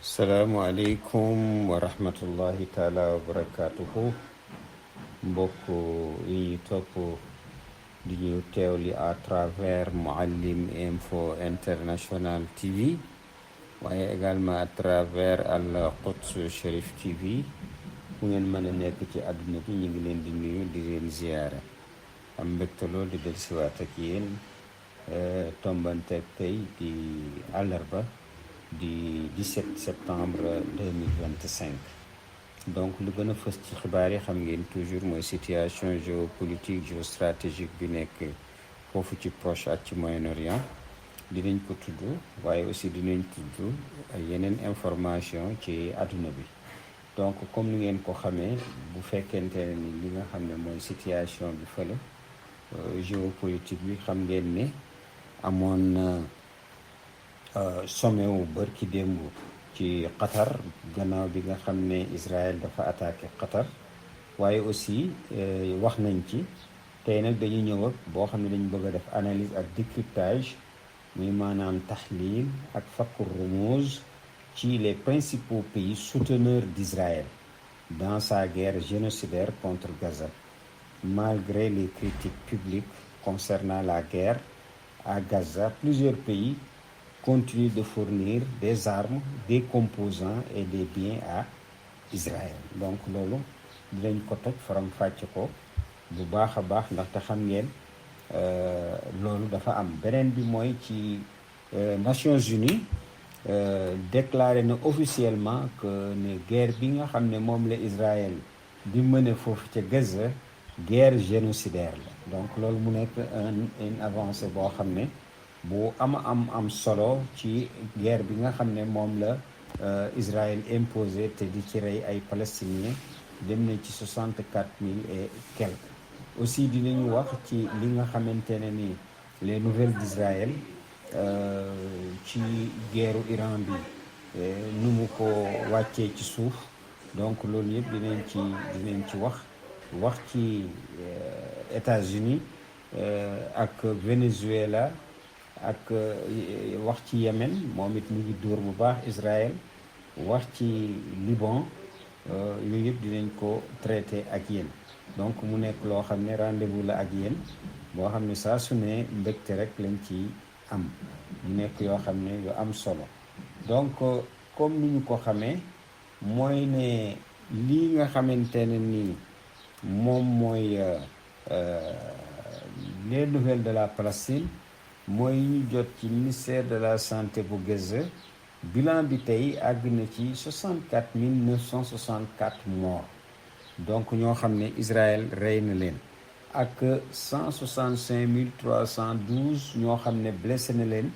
salaamaaleykum wa rahmatullahi taala wa barakaatuhu mbokk yi topp di ñu teewli à travers Mouhalim Info International TV waaye également à travers Al Quds Cherif TV fu ngeen mën a nekk ci àdduna bi ñu ngi leen di nuyu di leen ziyaara am mbégte lool di dellusiwaat ak yéen tombanteeg tey di àllarba di 17 septembre 2025 donc lu gën a fës ci xibaar yi xam ngeen toujours mooy situation géopolitique géostratégique bi nekk foofu ci Proche ak ci Moyen-Orient dinañ ko tudd waaye aussi dinañ tudd ay yeneen information ci àdduna bi donc comme ni ngeen ko xamee bu fekkente ne ni li nga xam ne mooy situation bi fële géopolitique bi xam ngeen ne amoon na sommet wu bërki démb ci Qatar gannaaw bi nga xam ne Israël dafa attaqué Qatar waaye aussi wax nañ ci tey nag dañu ñëw ak boo xam ne dañu bëgg a def analyse ak décryptage muy maanaam taxlil ak fakkur rumuz ci les principaux pays souteneurs d'Israël dans sa guerre génocidaire contre Gaza malgré les critiques publiques concernant la guerre à Gaza. Plusieurs pays continue de fournir des armes, des composants et des biens à Israël. Donc loolu dinañ ko toj faram fàcc ko bu baax a baax ndaxte xam ngeen loolu dafa am beneen bi mooy ci Nations Unies déclaré na officiellement que ne guerre bi nga xam ne moom la Israël di mëne foofu ca Gaza guerre génocidaire la donc loolu mu nekk une avancée boo xam ne bu am solo ci guerre bi nga xam ne moom la Israël imposé te di ci rey ay palestiniens dem na ci 64 000 et quelques. Aussi dinañu wax ci li nga xamante ne ni les nouvelles d'Israël ci guerru Iran bi nu mu ko wàccee ci suuf donc loolu yëpp dinañ ci wax ci États-Unis ak Venezuela ak wax ci Yémen moom it mu ngi dóor bu baax Israël wax ci Liban yooyu yëpp dinañ ko traité ak yéen donc mu nekk loo xam ne rendez-vous la ak yéen boo xam ne saa su ne mbégte rek lañ ci am mu nekk yoo xam ne yu am solo donc comme ni ñu ko xamee mooy ne lii nga xamante ne nii moom mooy les nouvelles de la Palestine mooy ñu jot ci ministère de la santé bu Gaza bilan bi tey àgg na ci 64 964 morts donc ñoo xam ne Israël rey na leen ak 165 312 ñoo xam ne blessé na leen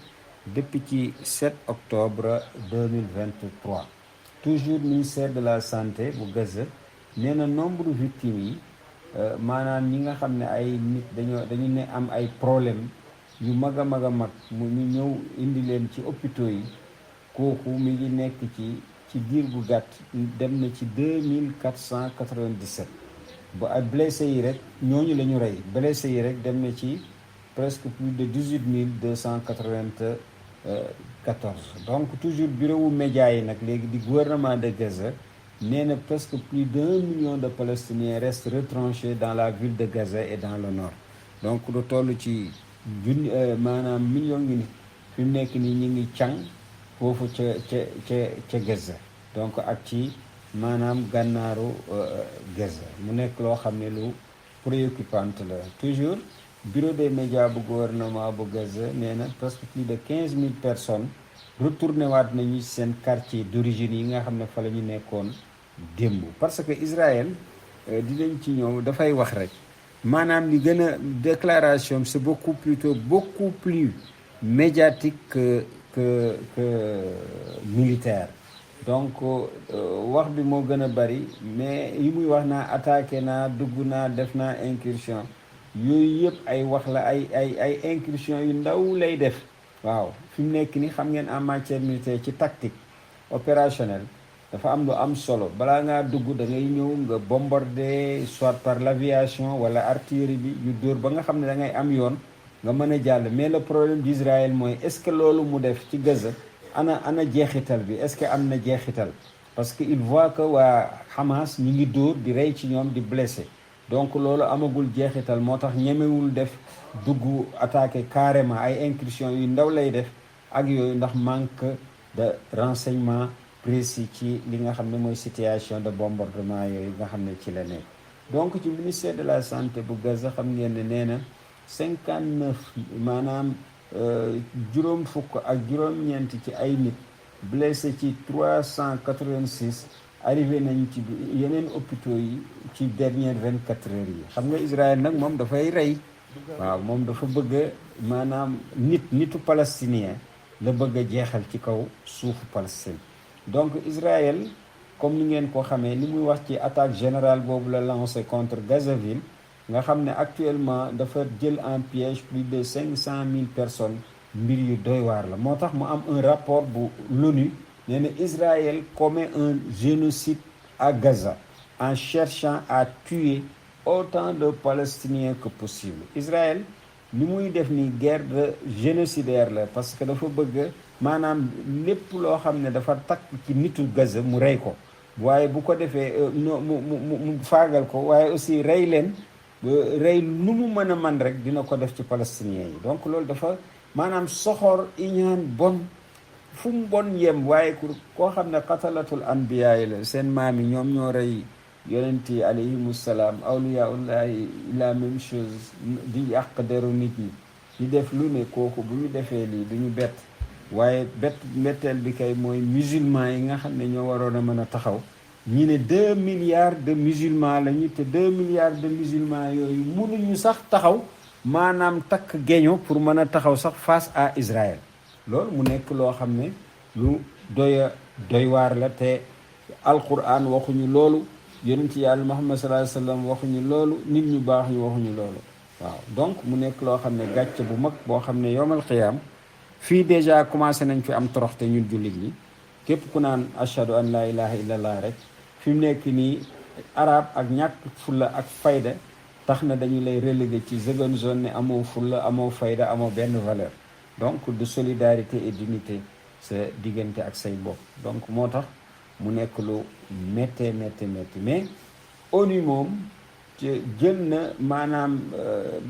depuis ci 7 octobre 2023 toujours ministère de la santé bu Gaza nee na nombre victimes yi maanaam ñi nga xam ne ay nit dañu ne am ay problème yu mag a mag mu ñu ñëw indi leen ci hôpitaux yi kooku mi ngi nekk ci diir bu gàtt dem na ci 2497 ba ay blessé yi rek ñooñu la ñu rey blessé yi rek dem na ci presque plus de 18 294 donc toujours bureau wu média yi nag léegi di gouvernement de Gaza nee na presque plus d'1 million de Palestiniens restent retranchés dans la ville de Gaza et dans le nord donc lu toll ci maanaam million ngi nit fi mu nekk nii ñu ngi càng foofu ca Gaza donc ak ci maanaam gànnaaru Gaza mu nekk loo xam ne lu préoccupante la toujours bureau des médias bu gouvernement bu Gaza nee na presque plus de 15 000 personnes retourné waat nañu seen quartier d'origine yi nga xam ne fa la ñu nekkoon démb parce que Israël dinañ ci ñëw dafay wax rek maanaam li gën a déclaration c'est beaucoup plus médiatique que militaire donc wax bi moo gën a bari mais yi muy wax naa attaqué naa dugg naa def naa incursion yooyu yëpp ay wax la ay incursion yu ndaw lay def waaw fi mu nekk ni xam ngeen en matière militaire ci tactique opérationnelle dafa am lu am solo balaa ngaa dugg da ngay ñëw nga bombarder soit par l'aviation wala artillerie bi yu dóor ba nga xam ne da ngay am yoon nga mën a jàll mais le problème d'Israël mooy est-ce que loolu mu def ci Gaza ana jeexital bi, est-ce que am na jeexital, parce que il voit que waa Hamas ñi ngi dóor di rey ci ñoom di blessé. Donc loolu amagul jeexital moo tax ñemewul def dugg attaqué carrément, ay incursion yu ndaw lay def ak yooyu ndax manque de renseignement précis ci li nga xam ne mooy situation de bombardement yooyu nga xam ne ci la nekk. Donc ci ministère de la santé bu Gaza xam ngeen ne nee na 59 maanaam juróom fukk ak juróom-ñeent ci ay nit blessé ci 386 arrivé nañ ci yeneen hôpitaux yi ci dernière 24 heures yi. xam nga Israël nag moom dafay rey, waaw moom dafa bëgg maanaam nitu palestinien la bëgg a jeexal ci kaw suufu Palestine. Donc Israël comme ni ngeen ko xamee li muy wax ci attaque générale boobu la lancé contre Gazaville nga xam ne actuellement dafa jël en piège plus de 500 000 personnes. mbir yu doy waar la moo tax mu am un rapport bu l'ONU nee na Israël commet un génocide à Gaza en cherchant à tuer autant de Palestiniens que possible. Israël li muy def ni guerre de génocidaire la parce que dafa bëgg maanaam lépp loo xam ne dafa takk ci nitu Gaza mu rey ko, waaye bu ko defee mu faagal ko, waaye aussi rey leen rey lu mu mën a man rek dina ko def ci palestiniens yi. Donc loolu dafa maanaam soxor iñaan bon fu mu bon yem, waaye koo xam ne qatalatul anbiya yi la, seen maam yi ñoom ñoo rey yonent yi alayhimu salaam, awliyaullahi la même chose, di yàq deru nit ñi di def lu ne. kooku bu ñu defee lii du ñu bett, waaye mbetteel bi kay mooy musulman yi nga xam ne ñoo waroon a mën a taxaw. ñi ne 2 milliards de musulmans lañu te 2 milliards de musulmans yooyu mënuñu sax taxaw maanaam takk geño pour mën a taxaw sax face à Israël. loolu mu nekk loo xam ne lu doy waar la, te alquran waxuñu loolu, yonent yàlla Muhammad sallallahu alayhi wasallam waxuñu loolu, nit ñu baax ñu waxuñu loolu. waaw donc mu nekk loo xam ne gàcce bu mag boo xam ne yowmal qiyaam fii déjà commencé nañ fi am toroxte ñun jullit ñi. képp ku naan ashhadu an la ilaha illallah rek fi mu nekk nii arab ak ñàkk fulla ak fayda tax na dañu lay relégué ci seconde zone ne amoo fulla amoo fayda amoo benn valeur. donc de solidarité et d'unité sa diggante ak say bopp. donc moo tax mu nekk lu métti mais ONU moom jël na maanaam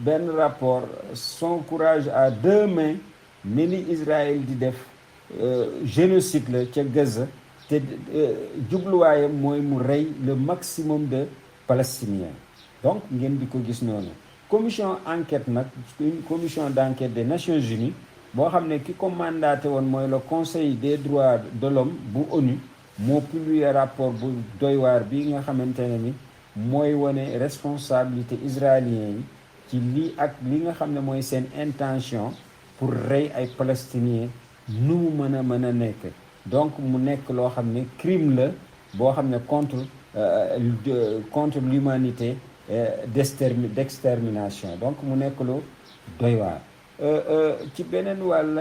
benn rapport son courage à 2 mains ne li Israël di def génocide la ca Gaza te jubluwaayam mooy mu rey le maximum de Palestiniens. donc ngeen di ko gis noonu. commission enquête nag, une commission d'enquête des Nations Unies boo xam ne ki ko mandaté woon mooy le conseil des droits de l'homme bu ONU moo publié rapport bu doy waar bi nga xamante ne ni mooy wane responsabilité israélien yi ci lii ak li nga xam ne mooy seen intention pour rey ay palestiniens nu mu mën a nekk. donc mu nekk loo xam ne crime la boo xam ne contre l'humanité d'extermination. donc mu nekk lu doy waar. ci beneen wàll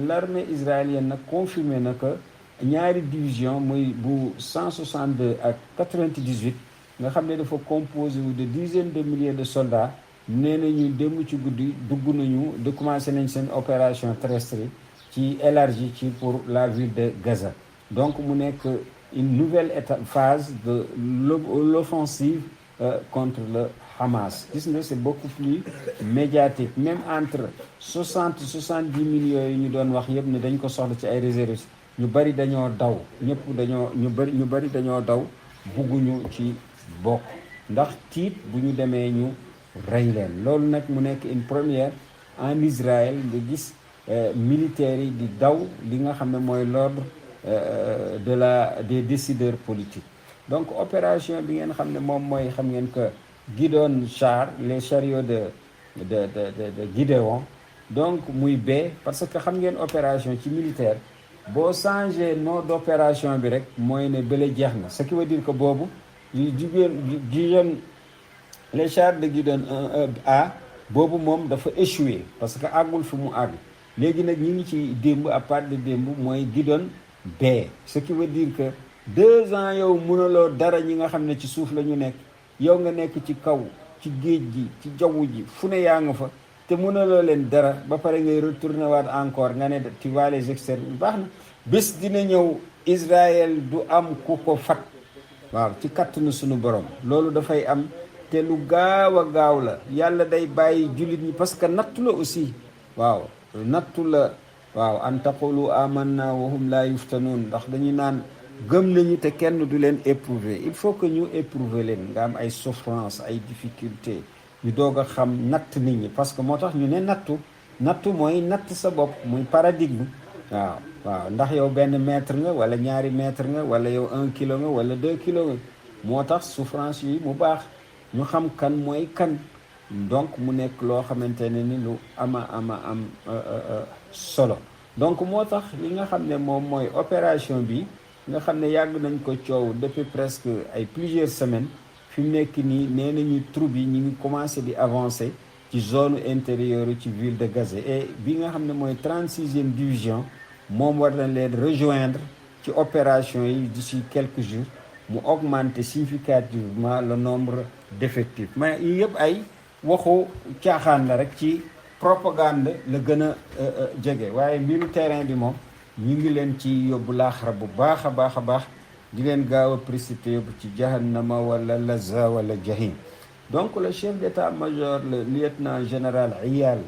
l'armée israélienne nag confirmé na que ñaari division muy bu 162 ak 98 nga xam ne dafa composé wu de dizaines de milliers de soldats nee nañu démb ci guddi dugg nañu de commencé nañ seen opération terrestre ci élargie ci pour la ville de Gaza. donc mu nekk une nouvelle phase de l'offensive contre le Hamas. gis nga c'est beaucoup plus médiatique, même entre 70 millions yi ñu doon wax yëpp ne dañ ko soxla ci ay réserves ñu bari dañoo daw, ñu bari dañoo daw bugguñu ci bokk ndax tiit bu ñu demee ñu rey leen. loolu nag mu nekk une première en Israël nga gis militaires yi di daw li nga xam ne mooy l'ordre des décideurs politiques. donc opération bi ngeen xam ne moom mooy xam ngeen que Gideon char les chariots de Gideon, donc muy bee parce que xam ngeen opération ci militaire boo changé nom d'opération bi rek mooy ne bële jeex na, ce qui veut dire que boobu Gideon les chars de Gideon A boobu moom dafa échoué parce que àggul fi mu àgg. léegi nag ñi ngi ci démb à part de démb mooy Gideon B, ce qui veut dire que 2 ans yow mënuloo dara ñi nga xam ne ci suuf la ñu nekk, yow nga nekk ci kaw ci géej gi ci jaww ji fu ne yaa nga fa te mënuloo leen dara ba pare ngay retourner waat encore nga ne tu vas les exterminer. baax na bés dina ñëw Israël du am ku ko fat waaw ci kàttanu sunu borom loolu dafay am te lu gaaw a gaaw la yàlla day bàyyi jullit ñi parce que nattu la aussi waaw nattu la waaw an taqulu amanna wa hum la yuftanun ndax dañuy naan gëm nañu te kenn du leen éprouver il faut que ñu éprouver leen nga am ay souffrance ay difficulté ñu doog a xam natt nit ñi parce que moo tax ñu ne nattu mooy natt sa bopp muy paradigme waaw waaw ndax yow benn mètre nga wala ñaari mètre nga wala yow 1 kilo nga wala 2 kilos nga moo tax souffrance yi mu baax ñu xam kan mooy kan donc mu nekk loo xamante ne ni lu am solo donc moo tax li nga xam ne moom mooy opération bi nga xam ne yàgg nañ ko coow depuis presque ay plusieurs semaines fi mu nekk nii nee nañu troupes yi ñu ngi commencé di avancer ci zone intérieure ci ville de Gaza et bi nga xam ne mooy 36e division moom war na leen rejoindre ci opération yi d'ici quelques jours mu augmenter significativement le nombre d'effectifs mais yii yëpp ay waxu caaxaan la rek ci propagande la gën a jege waaye mbiru terrain bi moom ñu ngi leen ci yóbbu laaxara bu baax a baax di leen gaaw a précipité yóbbu ci jahannama wala laza wala jahim donc le chef d'état-major le lieutenant général Iyal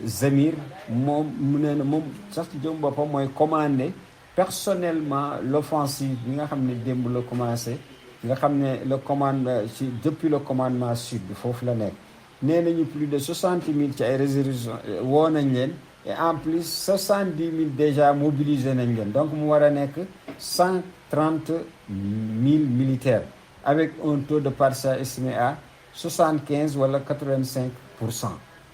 Zamir moom mu ne na moom sax ci jëm boppam mooy commandé personnellement l'offensive bi nga xam ne démb la commencé nga xam ne le commande ci depuis le commandement sud bi foofu la nekk nee nañu plus de 60 000 ci ay réserves woo nañ leen et en plus 70 000 déjà mobilisé nañ leen donc mu war a nekk 130 000 militaires avec un taux de partition estimé à 75 wala 85%.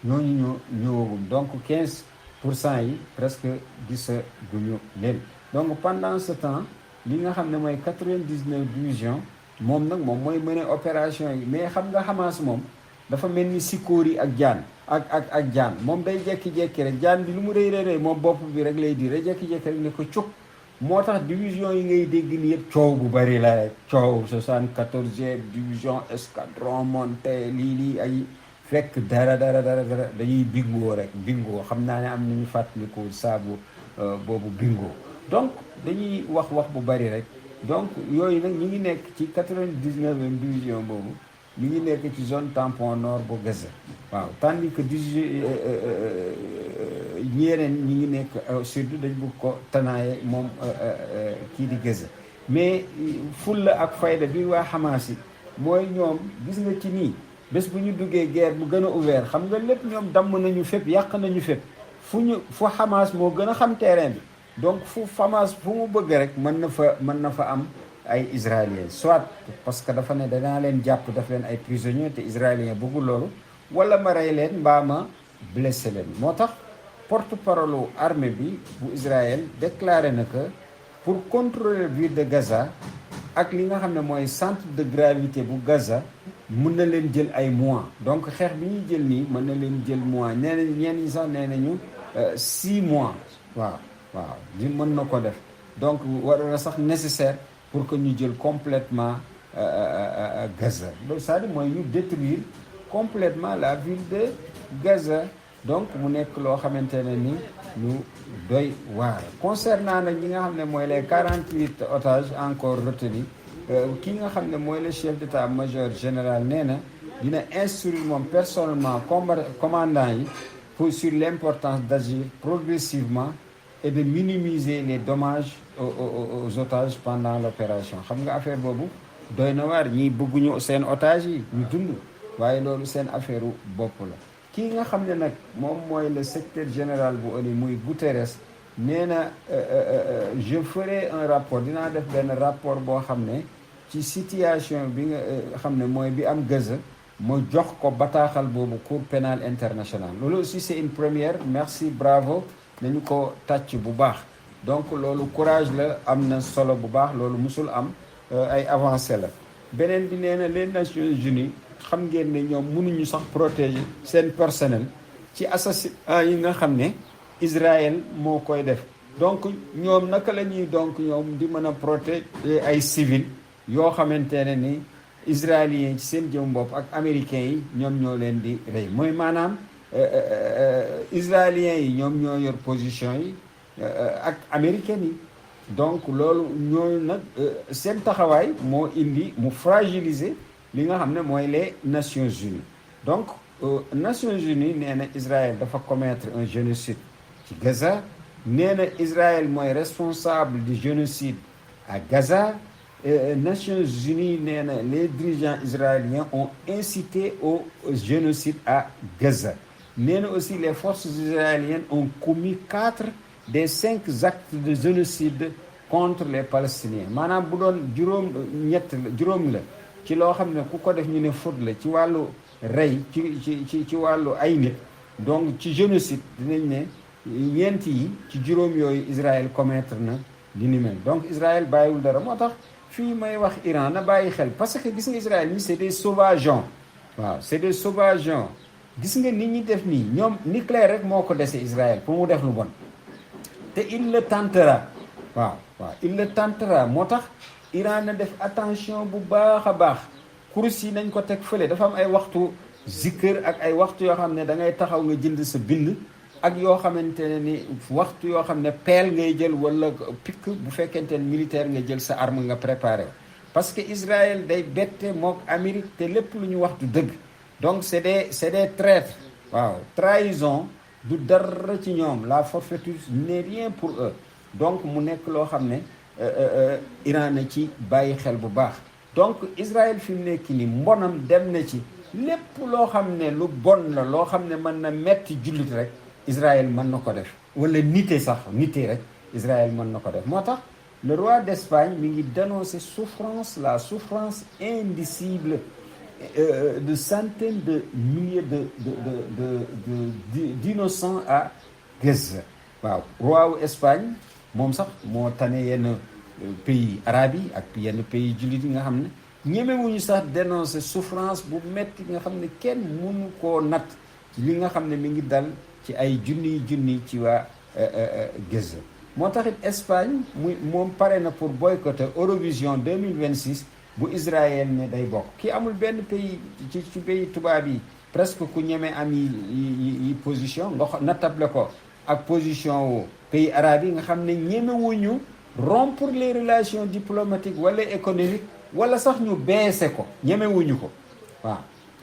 ñooñu ñoo ñëwagum donc 15% yi presque gisaguñu leen donc pendant ce temps li nga xam ne mooy 99 division moom nag moom mooy mener opération yi mais xam nga Hamas moom dafa mel ni sikóori ak jaan ak jaan moom day jekki-jekki rek jaan bi lu mu rëy moom bopp bi rek lay di rek jekki-jekki rek ne ko cuk moo tax division yi ngay dégg ni yëpp coow bu bari la rek coow 74e division escadron monté lii ay fekk dara dañuy bingoo rek bingoo xam naa ne am nañu fàttaliku saabu boobu bingoo donc dañuy wax bu bari rek donc yooyu nag ñu ngi nekk ci 99e division boobu ñu ngi nekk ci zone tampon nord bu Gaza waaw tandis que ñeneen ñi ngi nekk sud dañ bëgg ko tanaaye moom kii di Gaza mais fulla ak fayda bi waa Hamas yi mooy ñoom gis nga ci nii bés bu ñu duggee guerre bu gën a ouvert xam nga lépp ñoom damm nañu fépp yàq nañu fépp fu Hamas moo gën a xam terrain bi donc fu Hamas fu mu bëgg rek mën na fa am ay israéliens soit parce que dafa ne danaa leen jàpp daf leen ay prisonniers te israéliens bëggul loolu wala ma rey leen mbaa ma blessé leen moo tax porte-parole armée bi bu Israël déclaré na que pour contrôler ville de Gaza ak li nga xam ne mooy centre de gravité bu Gaza mën na leen jël ay mois donc xeex bi ñuy jël nii mën na leen jël mois nee nañ ñenn ñi sax nee nañu 6 mois waaw di mën na ko def donc war na sax nécessaire pour que ñu jël complètement Gaza loolu c'est-à-dire mooy ñu détruire complètement la ville de Gaza donc mu nekk loo xamante ne ni lu doy waar concernant nag ñi nga xam ne mooy les 48 otages encore retenus ki nga xam ne mooy le chef d'état-major général nee na dina instruire moom personnellement commandant yi sur l'importance d'agir progressivement et de minimiser les dommages aux otages pendant l'opération xam nga affaire boobu doy na waar ñii bëgguñu seen otages yi ñu dund waaye loolu seen affaire bopp la kii nga xam ne nag moom mooy le secrétaire général bu ONU muy Guterres nee na je ferai un rapport dinaa def benn rapport boo xam ne ci situation bi nga xam ne mooy bi am Gaza ma jox ko bataaxal boobu Cour pénale internationale loolu aussi c'est une première merci bravo nañu ko tàcc bu baax donc loolu courage la am na solo bu baax loolu musul am ay avancé la beneen bi nee na les Nations Unies xam ngeen ne ñoom mënuñu sax protéger seen personnel ci assassinat yi nga xam ne Israël moo koy def donc ñoom naka la ñuy donc ñoom di mën a protéger ay civils yoo xamante ne ni israéliens ci seen jëm bopp ak américains yi ñoom ñoo leen di rey mooy maanaam israéliens yi ñoom ñoo yor position yi ak américains yi donc loolu ñooñu nag seen taxawaay moo indi mu fragiliser li nga xam ne mooy les Nations Unies. donc Nations Unies nee na Israël dafa commettre un génocide ci Gaza, nee na Israël mooy responsable du génocide à Gaza. Nations Unies nee na les dirigeants israéliens ont incité au génocide à Gaza. nee na aussi les forces israéliennes ont commis 4 des 5 actes de génocide contre les Palestiniens. maanaam bu doon juróom la ci loo xam ne ku ko def ñu ne faute la ci wàllu rey ci wàllu ay nit, donc ci génocide dinañ ne ñeent yi ci juróom yooyu Israël commettre na li ni mel. donc Israël bàyyiwul dara. moo tax fii may wax Iran na bàyyi xel, parce que gis nga Israël ñi c'est des sauvageons. waaw c'est des sauvageons. gis nga nit ñi def nii ñoom nucléaire rek moo ko dese Israël pour mu def lu bon, te il le tentera. waaw il le tentera. moo tax Iran na def attention bu baax a baax. kurus yi nañ ko teg fële. dafa am ay waxtu zikr ak ay waxtu yoo xam ne da ngay taxaw nga jënd sa bind, ak yoo xamante ne ni waxtu yoo xam ne peel ngay jël wala pikk bu fekkente ne militaire nga jël sa arme nga préparé. parce que Israël day bette mook Amérique te lépp lu ñu wax du dëgg. donc c'est des traîtres. waaw trahison du dara ci ñoom. la forfaiture n'est rien pour eux. donc mu nekk loo xam ne Iran na ci bàyyi xel bu baax. donc Israël fi mu nekk ni mbonam dem na ci lépp loo xam ne lu bon la, loo xam ne mën na metti jullit rek Israël mën na ko def, wala nite sax nite rek Israël mën na ko def. moo tax le roi d'Espagne mi ngi dénoncer la souffrance indicible de centaines de milliers d'innocents à Gaza. waaw roi wu Espagne moom sax moo tane yenn pays arabes yi ak yenn pays jullit yi nga xam ne ñemewuñu sax dénoncer souffrance bu metti nga xam ne kenn mënu koo natt ci li nga xam ne mi ngi dal ci ay junni ci waa Gaza. moo taxit Espagne moom pare na pour boycotter Eurovision 2026 bu Israël ne day bokk. ki amul benn pays ci pays tubaab yi presque ku ñeme am yi position nga nattable ko ak position wu pays arabes yi nga xam ne ñemewuñu rompre les relations diplomatiques wala économiques, wala sax ñu baissé ko, ñemewuñu ko. waaw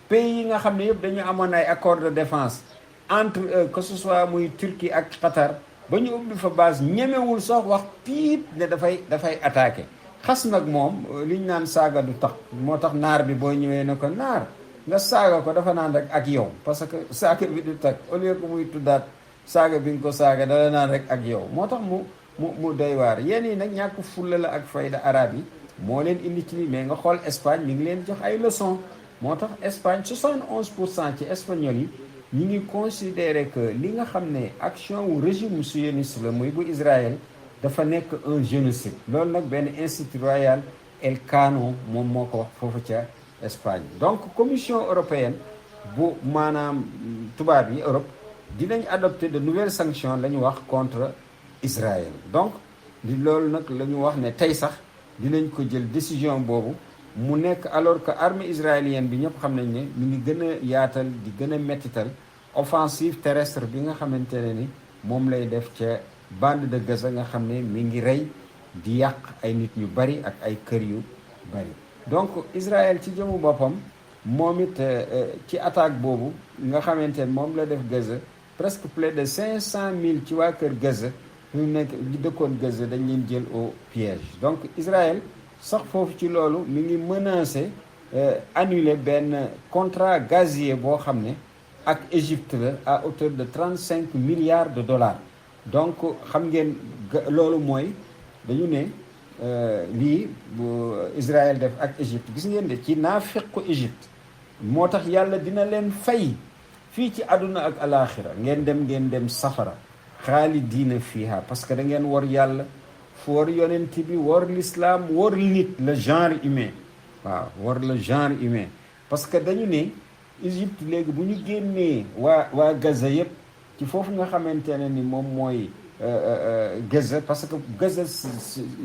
pays yi nga xam ne yëpp dañu amoon ay accord de défense entre eux, que ce soit muy Turquie ak Qatar, ba ñu ubbi fa base ñemewul sax wax piip ne dafay attaqué. xas nag moom liñ naan saaga du tax. moo tax naar bi boo ñëwee ne ko naar nga saaga ko dafa naan rek ak yow, parce que saaga bi du tax, au lieu que muy tuddaat saaga bi nga ko saaga dala naan rek ak yow. moo tax mu doy waar. yéen yi nag ñàkk fulla la ak fayda arab yi moo leen indi ci lii. mais nga xool Espagne mi ngi leen jox ay leçons. moo tax Espagne 71% ci espagnol yi ñi ngi considérer que li nga xam ne action wu régime sioniste la muy bu Israël dafa nekk un génocide. loolu nag benn institut royal Elcano moom moo ko wax foofu ca Espagne. donc commission européenne bu maanaam tubaab yi Europe dinañ adopter de nouvelles sanctions la ñu wax contre Israël. donc loolu nag la ñu wax ne tey sax dinañ ko jël décision boobu mu nekk alors que armée israélienne bi ñëpp xam nañ ne mi ngi gën a yaatal di gën a mettital offensive terrestre bi nga xamante ne ni moom lay def ca bande de Gaza nga xam ne mi ngi rey di yàq ay nit ñu bari ak ay kër yu bari. donc Israël ci jëmu boppam moom it ci attaque boobu nga xamante ne moom la def Gaza, presque plus de 500,000 ci waa kër Gaza ñu nekk di dëkkoon Gaza dañ leen jël au piège. donc Israël sax foofu ci loolu mi ngi menacé annuler benn contrat gazier boo xam ne ak Égypte la à hauteur de 35 milliards de dollars. donc xam ngeen loolu mooy dañu ne lii bu Israël def ak Égypte gis ngeen de ci naafiqu Égypte moo tax yàlla dina leen fay fii ci àdduna ak alaxira. ngeen dem safara xaalidiina fiha, parce que da ngeen war yàlla, war yonent bi, war l'islam, war nit, le genre humain. waaw war le genre humain. parce que dañu ne Égypte léegi bu ñu génnee waa Gaza yëpp ci foofu nga xamante ne ni moom mooy Gaza, parce que Gaza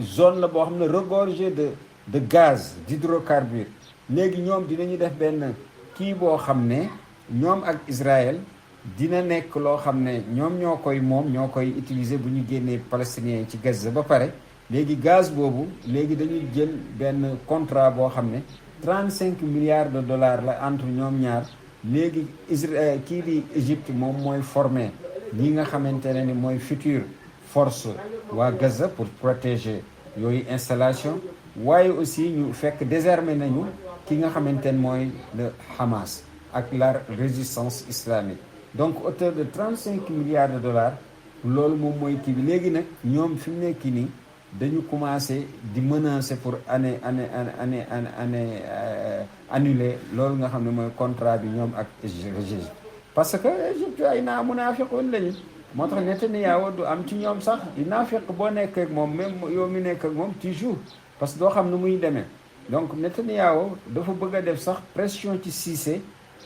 zone la boo xam ne regorgée de gaz, d'hydrocarbures. léegi ñoom dinañu def benn kii boo xam ne ñoom ak Israël dina nekk loo xam ne ñoom ñoo koy utiliser bu ñu génnee palestiniens ci Gaza ba pare. léegi gaz boobu léegi dañuy jël benn contrat boo xam ne 35 milliards de dollars la entre ñoom ñaar. léegi kii di Égypte moom mooy formé ñi nga xamante ne ni mooy future force waa Gaza pour protéger yooyu installation waaye aussi ñu fekk désarmé nañu ki nga xamante ne mooy le Hamas ak la résistance islamique donc hauteur de 35 milliards de dollars loolu moom mooy kii bi léegi nag ñoom fi mu nekk nii dañu commencé di menacer pour annuler loolu nga xam ne mooy contrat bi ñoom ak Égypte parce que Égypte ay munaafiqoon lañu moo tax Netanyahu du am ci ñoom sax di naafiq boo nekk ak moom même yow mi nekk ak moom toujours parce que doo xam nu muy demee donc Netanyahu dafa bëgg a def sax pression ci Cissé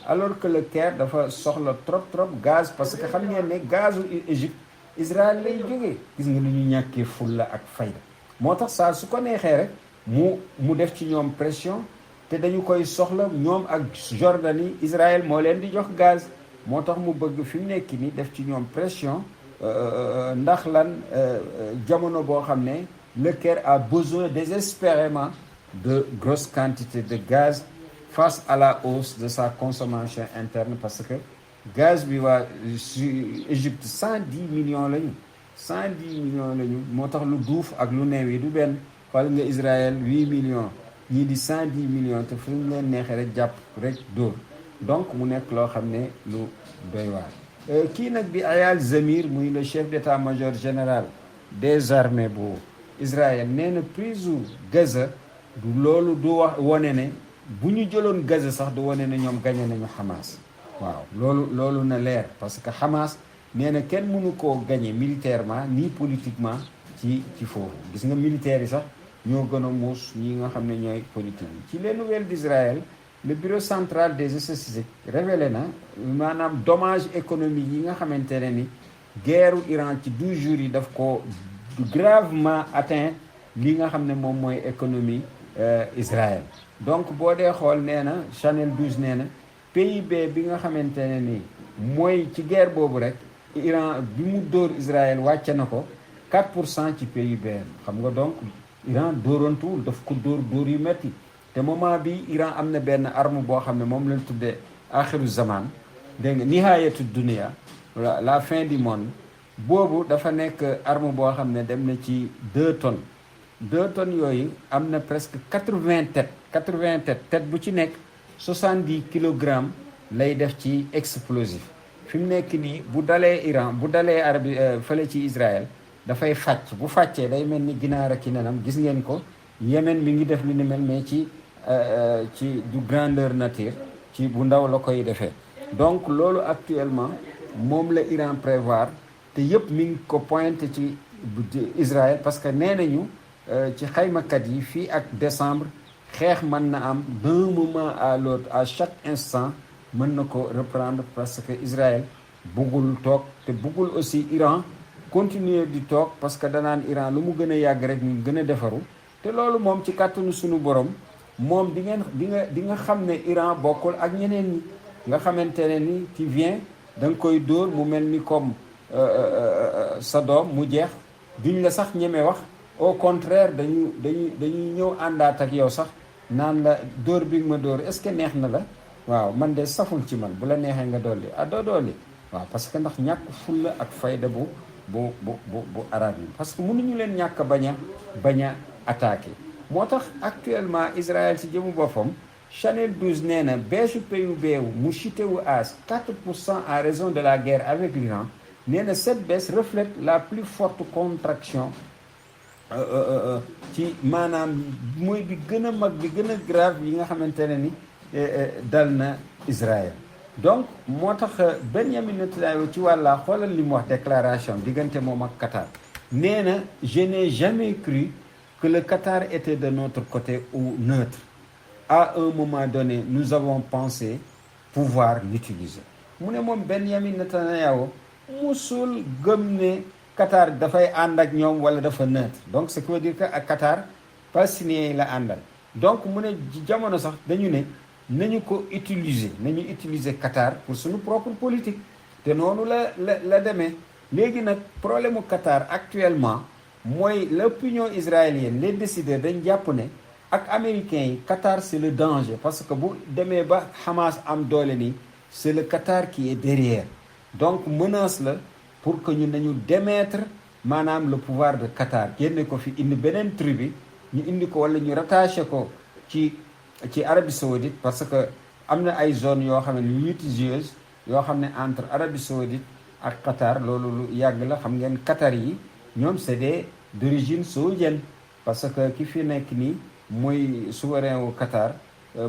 alors que le Caire dafa soxla trop gaz parce que xam ngeen ne gazu Égypte Israël lay jógee gis nga lu ñu ñàkkee fulla ak fayda moo tax saa su ko neexee rek mu def ci ñoom pression te dañu koy soxla ñoom ak Jordanie Israël moo leen di jox gaz moo tax mu bëgg fi mu nekk ni def ci ñoom pression ndax lan jamono boo xam ne le Caire a besoin désespérément de grosses quantités de gaz face à la hausse de sa consommation interne parce que gaz bi waa Égypte 110 millions lañu 110 millions lañu moo tax lu duuf ak lu neew yi du benn xool nga Israël 8 millions ñii di 110 millions te fu ñu leen neexee rek jàpp rek dóor donc mu nekk loo xam ne lu doy waar kii nag di Eyal Zamir muy le chef d'état-major général des armées bu Israël nee na prise Gaza du loolu du wax wone ne bu ñu jëloon Gaza sax du wone ne ñoom gagné nañu Hamas waaw loolu na leer parce que Hamas nee na kenn mënu koo gagné militairement ni politiquement ci foofu gis nga militaires yi sax ñoo gën a muus ñi nga xam ne ñooy politique yi ci les nouvelles d'Israël le bureau central des statistiques révélé na maanaam dommage économique yi nga xamante ne ni guerru Iran ci 12 jours yi daf ko gravement atteint li nga xam ne moom mooy économie Israël donc boo dee xool nee na Channel 12 nee na PIB bi nga xamante ne ni mooy ci guerre boobu rek Iran bi mu dóor Israël wàcce na ko 4% ci PIB xam nga donc Iran dóorantuwul daf ko dóor yu metti te moment bi Iran am na benn arme boo xam ne moom lañ tuddee axiru zaman dégg nga nihayatu dunia la fin du monde boobu dafa nekk arme boo xam ne dem na ci 2 tonnes 2 tonnes yooyu am na presque 80 têtes bu ci nekk 70 kilogrammes lay def ci explosif fi mu nekk nii bu dalee Iran bu dalee fële ci Israël dafay fàcc bu fàccee day mel ni ginaar ak ki nenam gis ngeen ko Yémen mi ngi def li ni mel mais ci du grandeur nature ci bu ndaw la koy defee donc loolu actuellement moom la Iran prévoir te yëpp mi ngi ko pointé ci Israël parce que nee nañu ci xaymakat yi fii ak décembre xeex mën na am d'un moment à l'autre à chaque instant mën na ko reprendre parce que Israël buggul toog te buggul aussi Iran continuer di toog parce que danaan Iran lu mu gën a yàgg rek ñu gën a defaru te loolu moom ci kàttanu suñu borom moom di nga xam ne Iran bokkul ak ñeneen ñi nga xamante ne ni tu viens da nga koy dóor mu mel ni comme sa doom mu jeex duñ la sax ñeme wax au contraire dañuy ñëw àndaat ak yow sax naan la dóor bi nga ma dóor est-ce que neex na la waaw man de saful ci man bu la neexee nga dolli doo dolli waaw parce que ndax ñàkk fulla ak fayda bu arab yi parce que mënuñu leen ñàkk bañ a attaqué moo tax actuellement Israël si jëmu boppam Channel 12 nee na baisse PIB mu chuté wu à 4% en raison de la guerre avec l'Iran nee na cette baisse reflète la plus forte contraction ci maanaam mooy bi gën a mag bi gën a grave yi nga xamante ne ni dal na Israël donc moo tax Benjamin Netanyahu ci wàlla xoolal li mu wax déclaration diggante moom ak Qatar nee na je n'ai jamais cru que le Qatar était de notre côté ou neutre. À un moment donné, nous avons pensé pouvoir l'utiliser. mu ne moom Benjamin Netanyahu musul gëm ne Qatar dafay ànd ak ñoom wala dafa neutre donc ce qui veut dire que ak Qatar palestiniens yi la àndal donc mu ne jamono sax dañu ne nañu ko utiliser Qatar pour suñu propre politique te noonu la demee léegi nag problème mu Qatar actuellement mooy l'opinion israélienne les décideurs dañ jàpp ne ak américains yi Qatar c'est le danger parce que bu demee ba Hamas am doole nii c'est le Qatar qui est derrière donc menace la pour que ñu nañu démettre maanaam le pouvoir de Qatar génne ko fi indi beneen tribu ñu indi ko wala ñu rattaché ko ci Arabie Saoudite parce que am na ay zones yoo xam ne litigieuses yoo xam ne entre Arabie Saoudite ak Qatar loolu lu yàgg la xam ngeen Qatar yi ñoom c'est d'origine saoudienne parce que ki fi nekk nii mooy souverain wu Qatar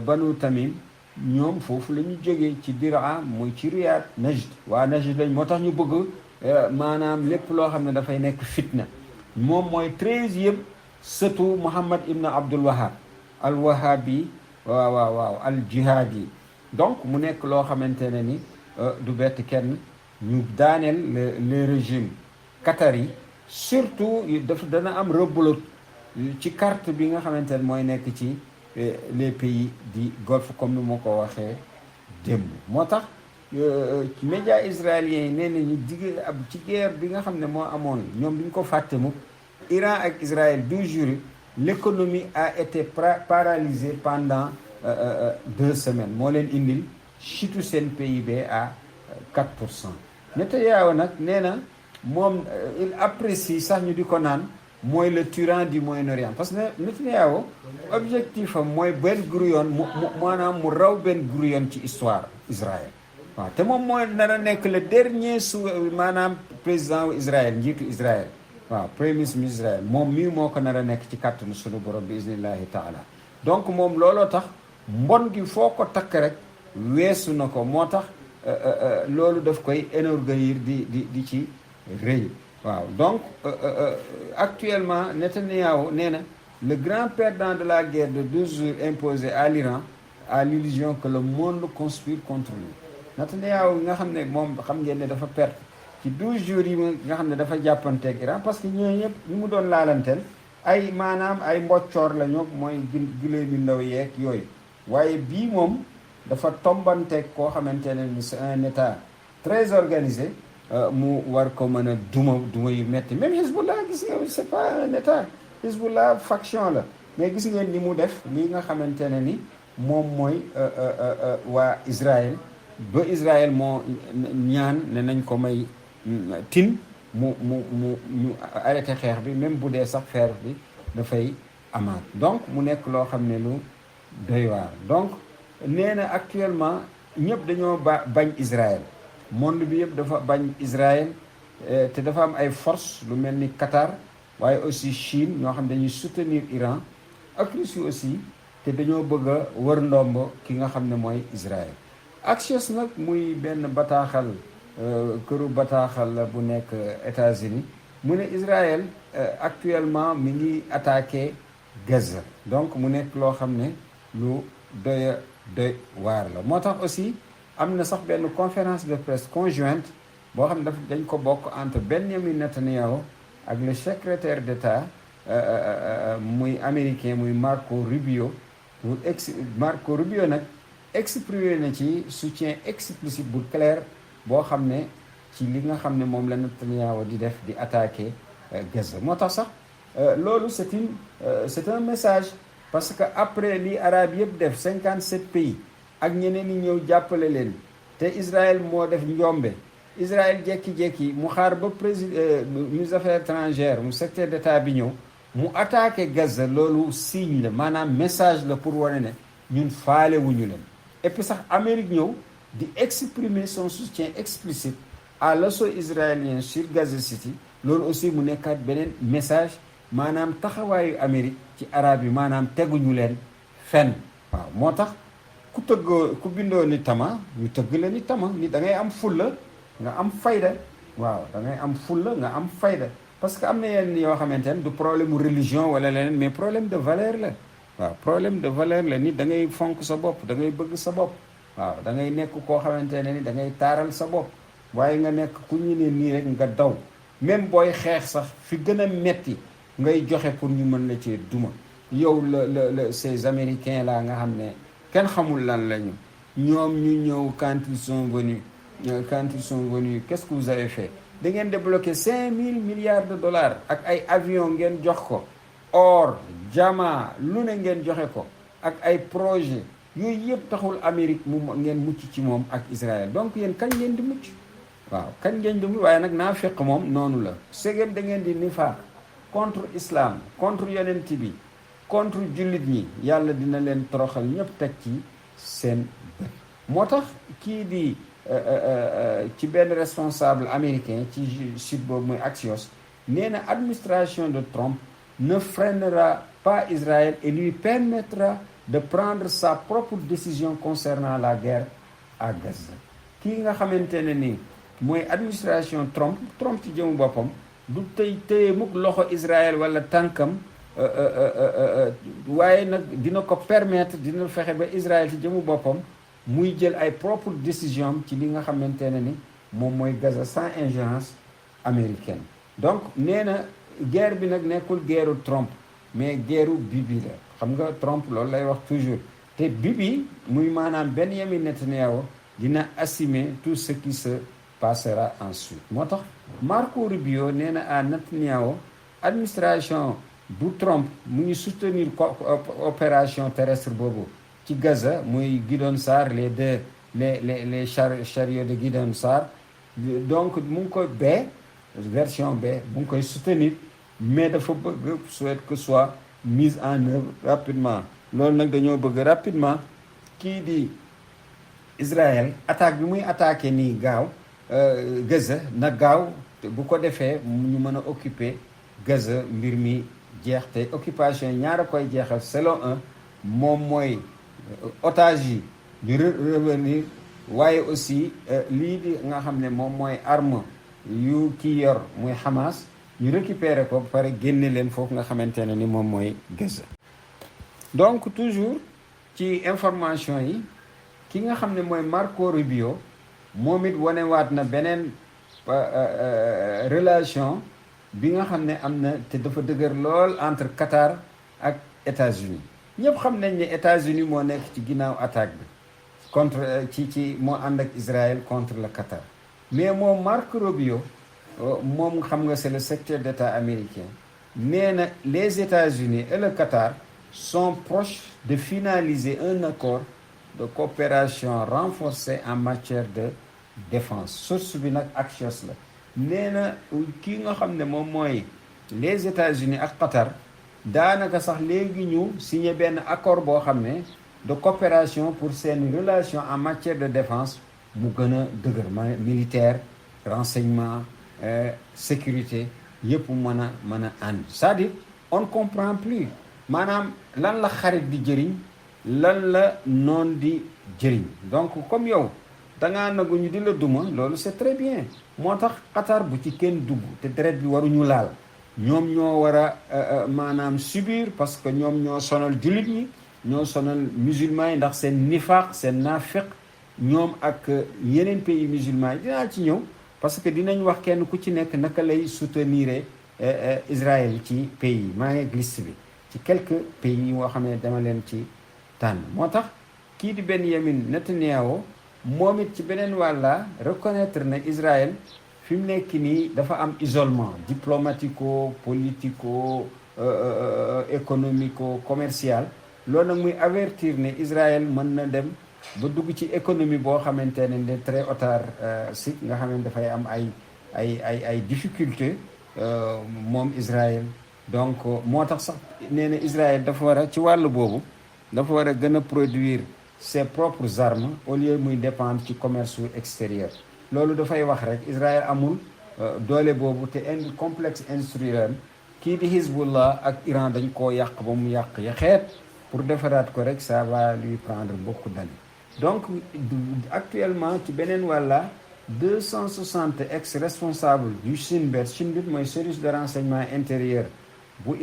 Banu Tamim ñoom foofu la ñu jógee ci Diraa mooy ci Riyad Najd waa Najd lañ moo tax ñu bëgg maanaam lépp loo xam ne dafay nekk fitna moom mooy 13e sëtu Muhammad ibn Abdul Wahab al Wahabi waaw al Jihadi donc mu nekk loo xamante ne ni du bett kenn ñu daaneel le régime qatari surtout dana am rëbbaloot ci carte bi nga xamante ne mooy nekk ci les pays du Golfe comme ni ma ko waxee démb moo tax médias israéliens yi nee nañu digg ab ci guerre bi nga xam ne moo amoon ñoom duñ ko fàtte mukk Iran ak Israël 12 jours l'économie a été paralysée pendant 2 semaines moo leen indil chutu seen PIB à 4%. Netanyahu nag nee na moom il apprécie sax ñu di ko naan mooy le tyran du Moyen-Orient parce que Netanyahu objectif am mooy Ben Gurion maanaam mu raw Ben Gurion ci histoire Israël waaw te moom mooy nar a nekk le dernier maanaam président wu Israël njiitu Israël waaw premier ministre Israël moom mii moo ko nar a nekk ci kàttanu sunu borom bi iznillahi taala donc moom looloo tax mbon gi foo ko takk rek weesu na ko moo tax loolu daf koy énorgueillir di ci rëy waaw donc actuellement Netanyahu nee na le grand perdant de la guerre de 12 jours imposée à l'Iran a l'illusion que le monde conspire contre lui Netanyahu nga xam ne moom xam ngeen ne dafa perte ci 12 jours yi nga xam ne dafa jàppanteeg Iran parce que ñooñu ñëpp ñu mu doon laalanteel ay maanaam ay mboccoor la ñoo mooy giléem yu ndaw yeeg yooyu waaye bii moom dafa tombanteeg koo xamante ne ni c'est un état très organisé mu war ko mën a duma yu metti même Hezbollah gis nga c'est pas un état Hezbollah faction la mais gis ngeen ni mu def lii nga xamante ne ni moom mooy waa Israël ba Israël moo ñaan ne nañ ko may tin mu ñu arrêté xeex bi même bu dee sax xeex bi dafay amaat donc mu nekk loo xam ne lu doy waar donc nee na actuellement ñëpp dañoo bañ Israël monde bi yëpp dafa bañ Israël te dafa am ay force lu mel ni Qatar waaye aussi Chine ñoo xam dañuy soutenir Iran ak Russie aussi te dañoo bëgg a wër ndombo ki nga xam ne mooy Israël Axios nag muy benn bataaxal këru bataaxal la bu nekk États-Unis mu ne Israël actuellement mi ngi attaqué Gaza donc mu nekk loo xam ne lu doy waar la moo tax aussi am na sax benn conférence de presse conjointe boo xam ne dañ ko bokk entre Benjamin Netanyahu ak le secrétaire d'État muy américain muy Marco Rubio Marco Rubio nag exprimé na ci soutien explicite bu clair boo xam ne ci li nga xam ne moom la Netanyahu di def di attaquer Gaza moo tax sax loolu c'est un message parce que après li arabe yëpp def 57 pays ak ñeneen ñi ñëw jàppale leen te Israël moo def njombe Israël jekki-jekki mu xaar ba président ministre des affaires étrangères mu secrétaire d'État bi ñëw mu attaqué Gaza loolu signe la maanaam message la pour wane ne ñun faale wuñu leen et puis sax Amérique ñëw di exprimer son soutien explicite à l'assaut israélien sur Gaza City loolu aussi mu nekkaat beneen message maanaam taxawaayu Amérique ci arabe yi maanaam teguñu leen fenn waaw moo tax ku bindoo ni tama ñu tëgg la ni tama ni da ngay am fulla nga am fayda waaw da ngay am fulla nga am fayda parce que am na yenn yoo xamante ne du problème mu religion wala leneen mais problème de valeur la waaw problème de valeur la ni da ngay fonk sa bopp da ngay bëgg sa bopp waaw da ngay nekk koo xamante ne ni da ngay taaral sa bopp waaye nga nekk ku ñu ne nii rek nga daw même booy xeex sax fi gën a metti ngay joxe pour ñu mën la ci duma yow la ces américains là nga xam ne kenn xamul lan lañu ñoom ñu ñëw quand ils sont venus qu'est-ce que vous avez fait da ngeen débloqué 5 000 milliards de dollars ak ay avion ngeen jox ko or jama lu ne ngeen joxe ko ak ay projet yooyu yëpp taxul Amérique mu ngeen mucc ci moom ak Israël. donc yéen kañ ngeen di mucc? waaw kañ ngeen di mucc? waaye nag naa fekk moom noonu la segem da ngeen di nifaaq contre islam, contre yonent bi, contre jullit ñi, yàlla dina leen toroxal ñëpp teg ci seen bët. moo tax kii di ci benn responsable américain ci site boobu muy Axios nee na administration de Trump ne freinera pas Israël et lui permettra de prendre sa propre décision concernant la guerre à Gaza. kii nga xamante ne ni mooy administration Trump ci jëmu boppam du téye mukk loxo Israël wala tànkam waaye nag dina ko permettre, dina fexe ba Israël ci jëmu boppam muy jël ay propre décision ci li nga xamante ne ni moom mooy Gaza sans ingérence américaine. donc nee na guerre bi nag nekkul guerru Trump mais guerru Bibi la. xam nga Trump loolu lay wax toujours te Bibi muy maanaam Benjamin Netanyahu dina assumer tout ce qui se passera ensuite. moo tax Marco Rubio nee na à Netanyahu administration bu Trump mu ngi soutenir opération terrestre boobu ci Gaza muy Gideon Sar les chariots de Gideon Sar. donc mu ngi koy version B mu ngi koy soutenir mais dafa bëgg souhaite que soit mise en œuvre rapidement. loolu nag dañoo bëgg rapidement kii di Israël attaque bi muy attaqué nii gaaw Gaza na gaaw bu ko defee ñu mën a occuper Gaza mbir mi jeex. te occupation yi ñaara koy jeexal selon un moom mooy otage yi ñu revenir waaye aussi lii di nga xam ne moom mooy arme yu kii yor muy Hamas ñu récupérer ko ba pare génne leen foofu nga xamante ne ni moom mooy Gaza. donc toujours ci information yi ki nga xam ne mooy Marco Rubio moom it wanewaat na beneen relation bi nga xam ne am na te dafa dëgër lool entre Qatar ak États-Unis. ñëpp xam nañ ne États-Unis moo nekk ci ginnaaw attaque bi contre ci moo ànd ak Israël contre le Qatar. mais moom Marco Rubio moom xam nga c'est le secrétaire d'État américain nee na les États-Unis et le Qatar sont proches de finaliser un accord de coopération renforcée en matière de défense. source bi nag Axios la. nee na kii nga xam ne moom mooy les États-Unis ak Qatar daanaka sax léegi ñu signé benn accord boo xam ne de coopération pour seen relation en matière de défense mu gën a dëgër militaire, renseignement, sécurité yëpp mën a ànd. c'est-à-dire on comprend plus maanaam lan la xarit di jëriñ lan la noon di jëriñ. donc comme yow da ngaa nagu ñu di la duma loolu c'est très bien. moo tax Qatar bu ci kenn dugg te deret bi waruñu laal. ñoom ñoo war a maanaam subir parce que ñoom ñoo sonal jullit ñi ñoo sonal musulmans yi ndax seen nifaaq seen naafiq ñoom ak yeneen pays musulmans yi dinaa ci ñëw parce que dinañ wax kenn ku ci nekk naka lay soutenir Israël ci pays yi. maa ngi liste bi ci quelques pays yoo xam ne dama leen ci tànn. moo tax kii di Benjamin Netanyahu moom it ci beneen wàlla reconnaître na Israël fi mu nekk nii dafa am isolement diplomatico politico économico commercial. loolu nag muy avertir ne Israël mën na dem ba dugg ci économie boo xamante ne très autarcique nga xam ne dafay am ay difficultés moom Israël. donc moo tax sax nee na Israël dafa war a ci wàllu boobu dafa war a gën a produire ses propres armes au lieu muy dépendre ci commerce extérieur. loolu dafay wax rek Israël amul doole boobu te complexe industriel kii di Hezbollah ak Iran dañ koo yàq ba mu yàq yaxeet pour defaraat ko rek ça va lui prendre beaucoup d'années. donc actuellement ci beneen wàlla 260 ex-responsables du Shin Bet mooy service de renseignement intérieur bu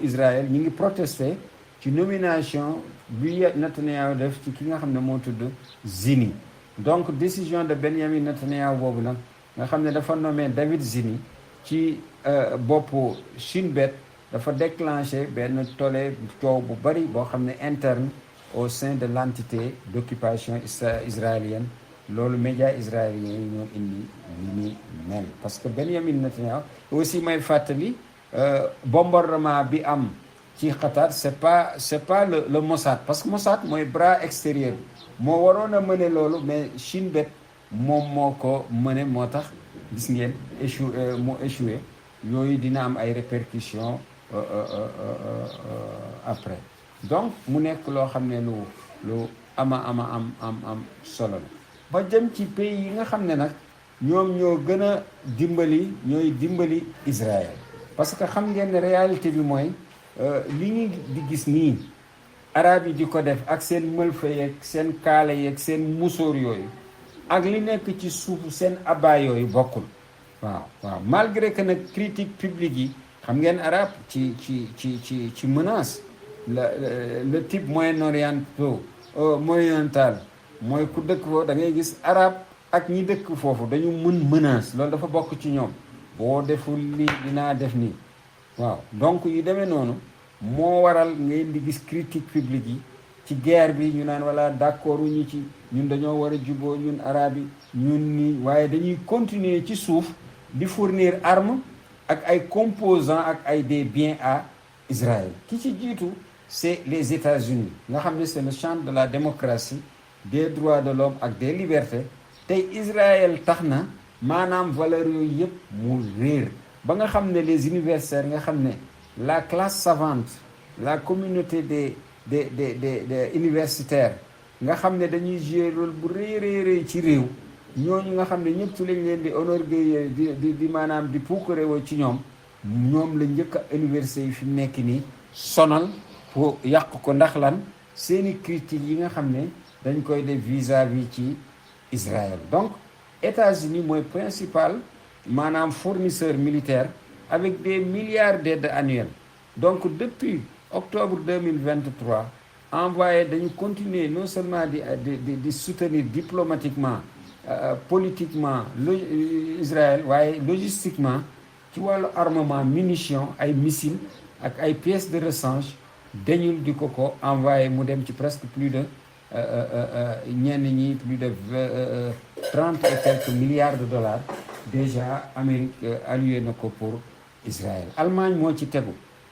Israël ñu ngi protester ci nomination bi Netanyahu def ci ki nga xam ne moo tudd Zini. donc décision de Benjamin Netanyahu boobu nag nga xam ne dafa nommé David Zini ci boppu Shin Bet dafa déclenché benn tollé coow bu bari boo xam ne interne au sein de l'entité d'occupation israélienne loolu média israélien yi ñoo indi li ni mel parce que Benjamin Netanyahu aussi may fàttali bombardement bi am ci Qatar c'est pas le Mossad parce que Mossad mooy bras extérieur moo waroon a mëne loolu mais Shin Bet moom moo ko mëne moo tax gis ngeen mu échoué yooyu dina am ay répercussions après donc mu nekk loo xam ne lu am solo la ba jëm ci pays yi nga xam ne nag ñoom ñoo gën a ñooy dimbali Israël parce que xam ngeen ne réalité bi mooy li ñu di gis nii arab yi di ko def ak seen mëlfa yeeg seen kaala yeeg seen musóor yooyu ak li nekk ci suufu seen abaa yooyu bokkul waaw malgré que nag critique publique yi xam ngeen arab ci menace le type moyen-oriental mooy ku dëkk foofu da ngay gis arab ak ñi dëkk foofu dañu menace loolu dafa bokk ci ñoom boo deful lii dinaa def nii waaw donc yu demee noonu moo waral ngeen di gis critique publique yi ci guerre bi ñu naan wala d'accord ñu ci ñun dañoo war a juboo ñun arab yi ñun nii waaye dañuy continuer ci suuf di fournir armes ak ay composants ak ay des biens à Israël ki ci jiitu c'est les États-Unis nga xam ne c'est le champ de la démocratie des droits de l'homme ak des libertés tey Israël tax na maanaam valeurs yooyu yëpp mu réer ba nga xam ne les universitaires nga xam ne la classe savante la communauté des universitaires nga xam ne dañuy jouer rôle bu rëy ci réew ñooñu nga xam ne ñëpp ci lañ leen di honorgueillir di maanaam di puukarewoo ci ñoom la njëkk a université yi fi mu nekk nii sonal pour yàq ko ndax lan seeni critiques yi nga xam ne dañ koy def vis-à-vis ci Israël donc États-Unis mooy principal maanaam fournisseur militaire avec des milliards d'aides annuelles donc depuis octobre 2023 envoyé dañu continuer non seulement di soutenir diplomatiquement politiquement Israël waaye logistiquement ci wàllu armement munitions ay missiles ak ay pièces de rechange dañul di ko envoyé mu dem ci presque plus de ñenn ñi plus de 30 et quelques milliards de dollars déjà Amérique alloué na ko pour Israël. Allemagne moo ci tegu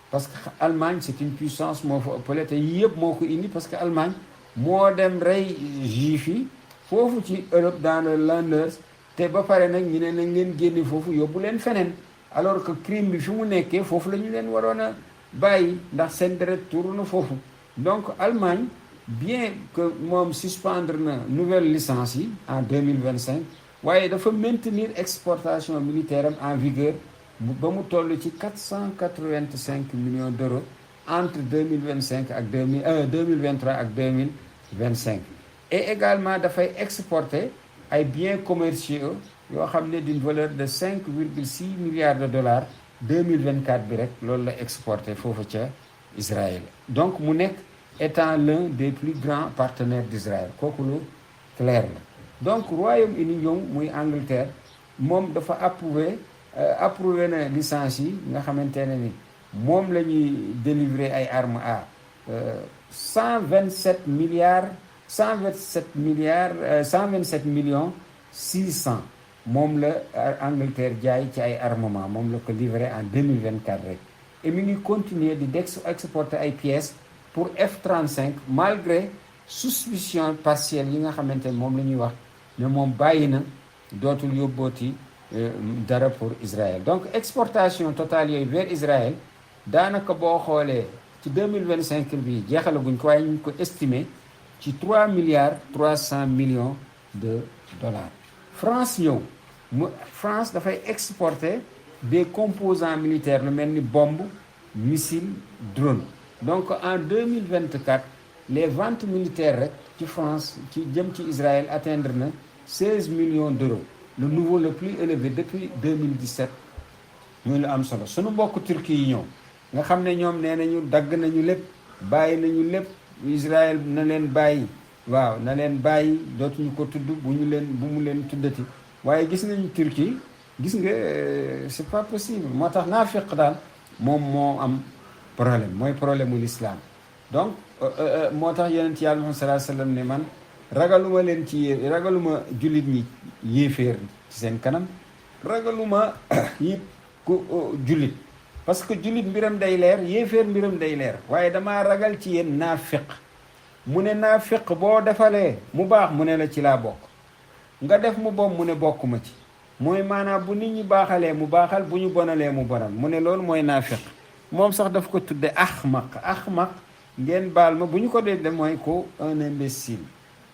parce que Allemagne c'est une puissance moo fa ëppale te yëpp moo ko indi parce que Allemagne moo dem rey juif yi foofu ci Europe dans le Landers te ba pare nag ñu ne nañ leen génne foofu yóbbu leen feneen alors que crime bi fi mu nekkee foofu la ñu leen waroon a bàyyi ndax seen deret tuuru na foofu donc Allemagne bien que moom suspendre na nouvelle licence yi en 2025 waaye dafa maintenir exportation militaire am en vigueur ba mu toll ci 485 millions d'euros entre 2025 ak 2023 ak 2025 et également dafay exporter ay biens commerciaux yoo xam ne d'une valeur de 5,6 milliards de dollars 2024 bi rek loolu la exporté foofu ca Israël donc mu nekk étant l'un des plus grands partenaires d'Israël kooku lu clair la donc Royaume-Uni ñoom muy Angleterre moom dafa approuvé na licence yi nga xamante ne ni moom la ñuy délivrer ay armes à 127 millions 600 moom la Angleterre jaay ci ay armement moom la ko livré en 2024 rek et mi ngi continuer di exporter ay pièces pour F-35 malgré suspicion partielle yi nga xamante ne moom la ñuy wax ne moom bàyyi na dootul yóbbooti dara pour Israël donc exportation totale yooyu vers Israël daanaka boo xoolee ci 2025 bi jeexalaguñ ko waaye ñu ngi ko estimé ci 3,3 milliards de dollars. France ñëw France dafay exporter des composants militaires lu mel ni bombe missile drone donc en 2024 les ventes militaires rek ci France ci jëm ci Israël atteindre na 16 millions d'euros le niveau le plus élevé depuis 2017 muy lu am solo sunu mbokk Turquie yi ñëw nga xam ne ñoom nee nañu dagg nañu lépp bàyyi nañu lépp Israël na leen bàyyi waaw na leen bàyyi dootuñu ko tudd bu mu leen tuddati waaye gis nañu Turquie gis nga c'est pas possible moo tax naafiq daal moom moo am problème mooy problème mu l'islam donc moo tax yonent yàlla Muhammad sallallahu alayhi wasallam ne man ragaluma leen ci ragaluma jullit ñi yéeféer ci seen kanam, ragaluma it ku jullit, parce que jullit mbiram day leer, yéeféer mbiram day leer, waaye damaa ragal ci yéen naafiq. mu ne naafiq boo defalee mu baax mu ne la ci laa bokk, nga def mu bon mu ne bokkuma ci. mooy maanaam bu nit ñi baaxalee mu baaxal, bu ñu bonalee mu bonal, mu ne loolu mooy naafiq. moom sax daf ko tudde axmaq ngeen baal ma bu ñu ko dee mooy ko un imbécile,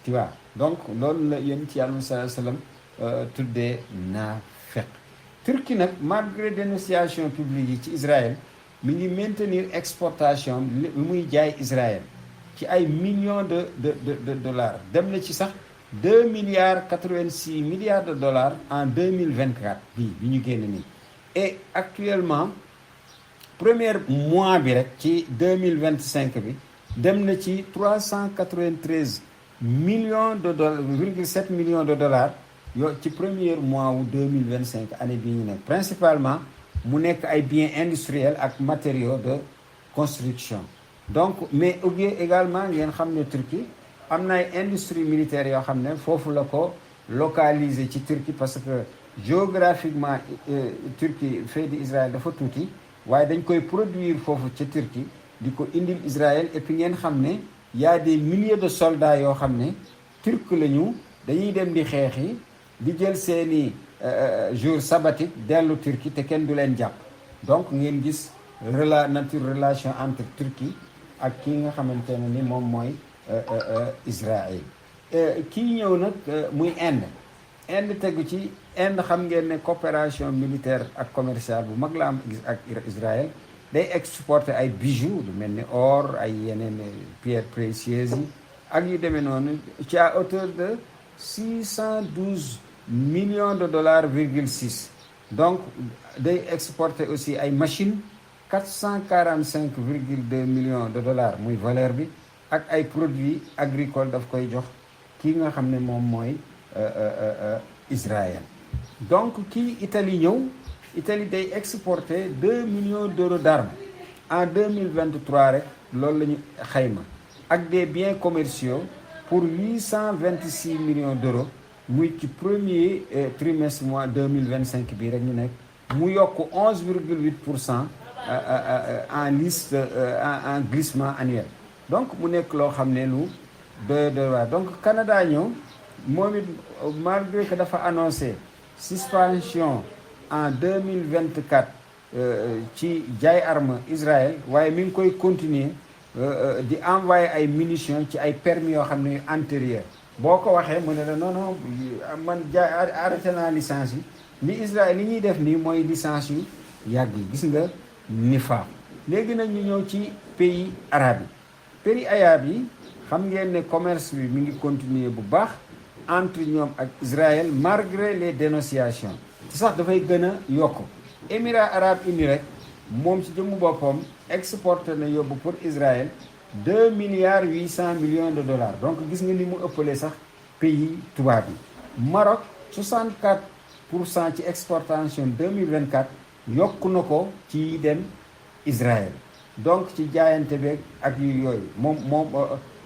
tu vois. donc loolu la yéen ci yàlla sallallahu alayhi wasallam tuddee naafiq. Turquie nag malgré dénonciation publique yi ci Israël mi ngi maintenir exportation lu muy jaay Israël ci ay millions de dollars, dem na ci sax 2,86 milliards de dollars en 2024 bi ñu génn nii. et actuellement premier mois bi rek ci 2025 bi dem na ci 393 millions de dollars, 0,7 millions de dollars yo ci premier mois wu 2025 année bi ñu nekk. principalement mu nekk ay biens industriels ak matériaux de construction. donc mais également ngeen xam ne Turquie am na ay industrie militaire yoo xam ne foofu la ko localiser ci Turquie, parce que géographiquement Turquie fee di Israël dafa tuuti, waaye dañ koy produire foofu ca Turquie di ko indil Israël. et puis ngeen xam ne y a des milliers de soldats yoo xam ne turc lañu, dañuy dem di xeexi di jël seeni jour sabbatique dellu Turquie te kenn du leen jàpp. donc ngeen gis relation entre Turquie ak kii nga xamante ne ni moom mooy Israël. kii ñëw nag muy Inde tegu ci. Inde xam ngeen ne coopération militaire ak commerciale bu mag la am ak Israël. day exporter ay bijoux lu mel ni or, ay yeneen pierres précieuses yi ak yu demee noonu ci à hauteur de 612 millions de dollars, 6. donc day exporter aussi ay machines 445,2 millions de dollars muy valeur bi, ak ay produits agricoles daf koy jox kii nga xam ne moom mooy Israël. donc kii Italie ñëw, Italie day exporter 2 millions d'euros d'armes en 2023 rek, loolu la ñu xayma, ak des biens commerciaux pour 826 millions d'euros muy ci premier trimestre mois 2025 bii rek ñu nekk, mu yokk 11,8% en liste en glissement annuel. donc mu nekk loo xam ne lu doy waar. donc Canada ñëw moom it malgré que dafa annoncé suspension en 2024 ci jaay arme Israël, waaye mi ngi koy continuer di envoyer ay munitions ci ay permis yoo xam ne antérieur. boo ko waxee mu ne la non man jaay arrêté naa licence yi. li Israël li ñuy def nii mooy licence yu yàgg yi, gis nga nifaaq. léegi nag ñu ñëw ci pays arabes yi. pays arabes yi xam ngeen ne commerce bi mi ngi continuer bu baax entre ñoom ak Israël malgré les dénonciations. te sax dafay gën a yokk. Émirats arabes unis rek moom ci jëmmu boppam exporté na yóbbu pour Israël 2,8 milliards de dollars. donc gis nga ni mu ëppalee sax pays tubaab yi. Maroc 64% ci exportation 2024 yokku na ko ci dem Israël. donc ci jaayante beeg ak yooyu moom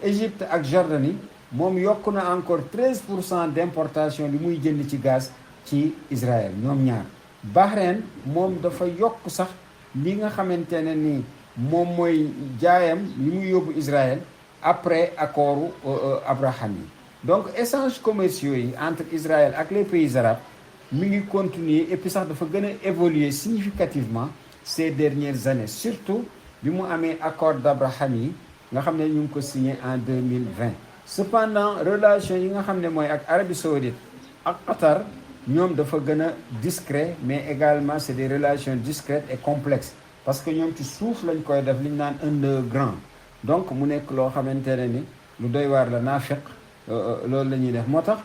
Égypte ak Jordanie moom yokku na encore 13% d'importation li muy jënd ci gaz ci Israël ñoom ñaar. Bahreïn moom dafa yokk sax li nga xamante ne ni moom mooy jaayam li muy yóbbu Israël après accordu Abraham yi. donc échanges commerciaux yi entre Israël ak les pays arabes mi ngi continuer, et puis sax dafa gën a évoluer significativement ces dernières années, surtout bi mu amee accord d'Abraham yi nga xam ne ñu ngi ko signé en 2020. cependant relation yi nga xam ne mooy ak Arabie Saoudite ak Qatar ñoom dafa gën a discret, mais également c'est des relations discrètes et complexes, parce que ñoom ci suuf lañ koy def li ñu naan underground. donc mu nekk loo xamante ne ni lu doy waar la, naafiq loolu la ñuy def. moo tax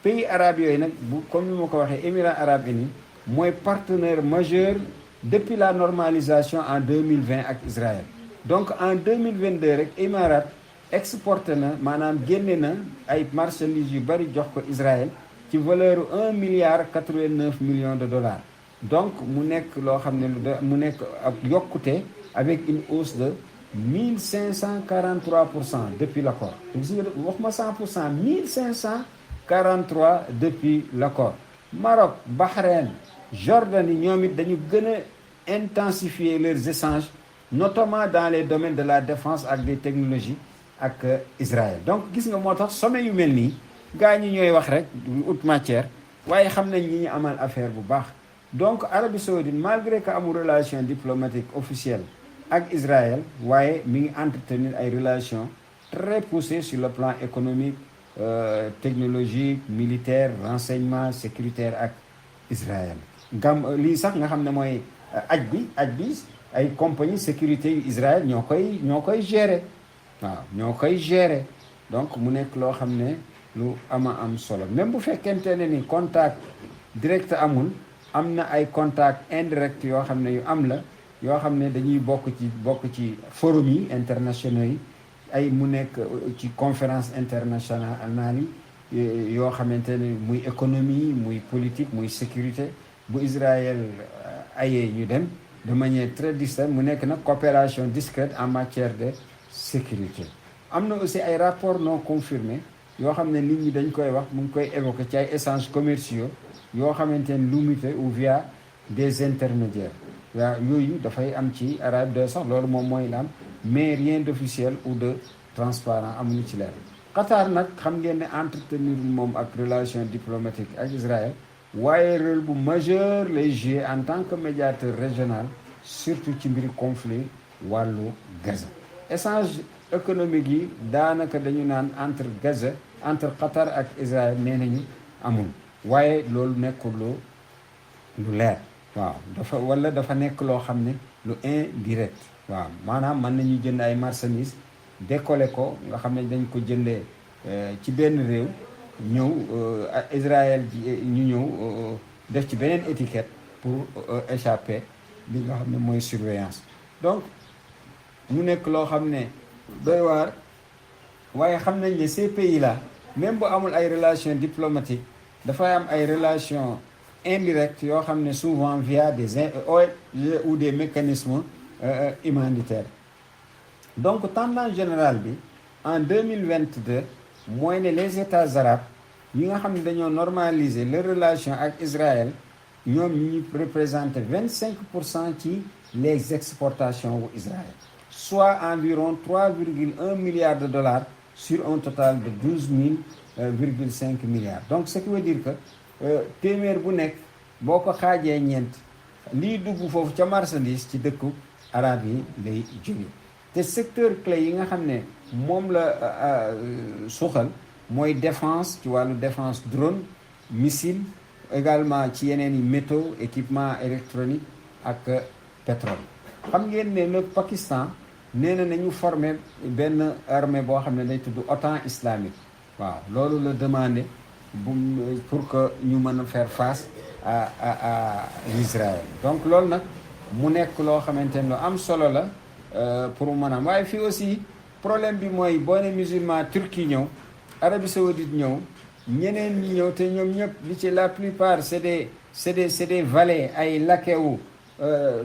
pays arabes yooyu nag bu comme ni ma ko waxee, Émirats arabes unis mooy partenaire majeur depuis la normalisation en 2020 ak Israël. donc en 2022 rek Émirats exporté na maanaam génne na ay marchandises yu bari jox ko Israël ci valeur 1,89 milliard de dollars. donc mu nekk loo xam ne mu nekk ak yokkute avec une hausse de 1543% depuis l'accord. waxuma 100%, 1543 depuis l'accord. Maroc, Bahreïn, Jordanie ñoom it dañu gën a intensifier leurs échanges, notamment dans les domaines de la défense ak des technologies ak Israël. Donc gis nga moo tax sommet yu mel nii gaa ñi ñooy wax rek ut matière waaye xam nañ ñi ñu amal affaire bu baax. Donc Arabie Saoudite malgré que amul relation diplomatique officielle ak Israël waaye mi ngi entretenir ay relations très poussées sur le plan économique, technologique, militaire, renseignement, sécuritaire ak Israël. lii sax nga xam ne mooy aj bi ay compagnie sécurité yu Israël ñoo koy gérer. waaw ñoo koy gérer. Donc mu nekk loo xam ne lu am solo, même bu fekkente ne ni contact direct amul, am na ay contact indirect yoo xam ne yu am la, yoo xam ne dañuy bokk ci forum yi internationaux yi, ay mu nekk ci conférence internationale yi yoo xamante ne muy économie, muy politique, muy sécurité. Bu Israël ayee ñu dem de manière très discrète, mu nekk nag coopération discrète en matière de sécurité. am na aussi ay rapports non confirmés yoo xam ne nit ñi dañ koy wax, mu ngi koy évoquer ci ay échanges commerciaux yoo xamante ne limité ou via des intermédiaires. waaw yooyu dafay am ci Arabie de sax loolu moom mooy la am, mais rien d'officiel ou de transparent amuñu ci leer. Qatar nag xam ngeen ne entretenir moom ak relation diplomatique ak Israël, waaye rôle bu majeur lay jouer en tant que médiateur régional, surtout ci mbiri conflit wàllu Gaza. Échange économique yi daanaka dañu naan entre Qatar ak Israël nee nañu amul, waaye loolu nekkul lu leer. waaw dafa nekk loo xam ne lu indirect. waaw maanaam mën nañu jënd ay marchandises décoller ko nga xam ne dañ ko jëndee ci benn réew, ñëw Israël ñu ñëw def ci beneen étiquette pour échapper li nga xam ne mooy surveillance. Donc mu nekk loo xam ne doy waar, waaye xam nañ ne ces pays là même bu amul ay relations diplomatiques, dafay am ay relations indirectes yoo xam ne souvent via des ONG ou des mécanismes humanitaires. Donc tendance générale bi en 2022 mooy ne les États arabes yi nga xam ne dañoo normaliser les relations ak Israël, ñoom ñu représenté 25% ci les exportations wu Israël, soit environ 3,1 milliards de dollars sur un total de 12,5 milliards. Donc ce qui veut dire que téeméer bu nekk boo ko xaajee ñeent, lii dugg foofu ca marchandise ci dëkku arab yi lay jóge. te secteur clé yi nga xam ne moom la suxal mooy défense, ci wàllu défense drone, missile, également ci yeneen i métaux, équipement électronique ak pétrole. xam ngeen ne le Pakistan nee na nañu former benn armée boo xam ne day tudd OTAN islamique. waaw loolu la demandé pour que ñu mën a faire face à Israël. Donc loolu nag mu nekk loo xamante ne lu am solo la pour maanaam. waaye fii aussi problème bi mooy boo ne musulman Turquie ñëw, Arabie Saoudite ñëw, ñeneen ñi ñëw, te ñoom ñëpp li ci la plupart c'est des valets, ay lakewu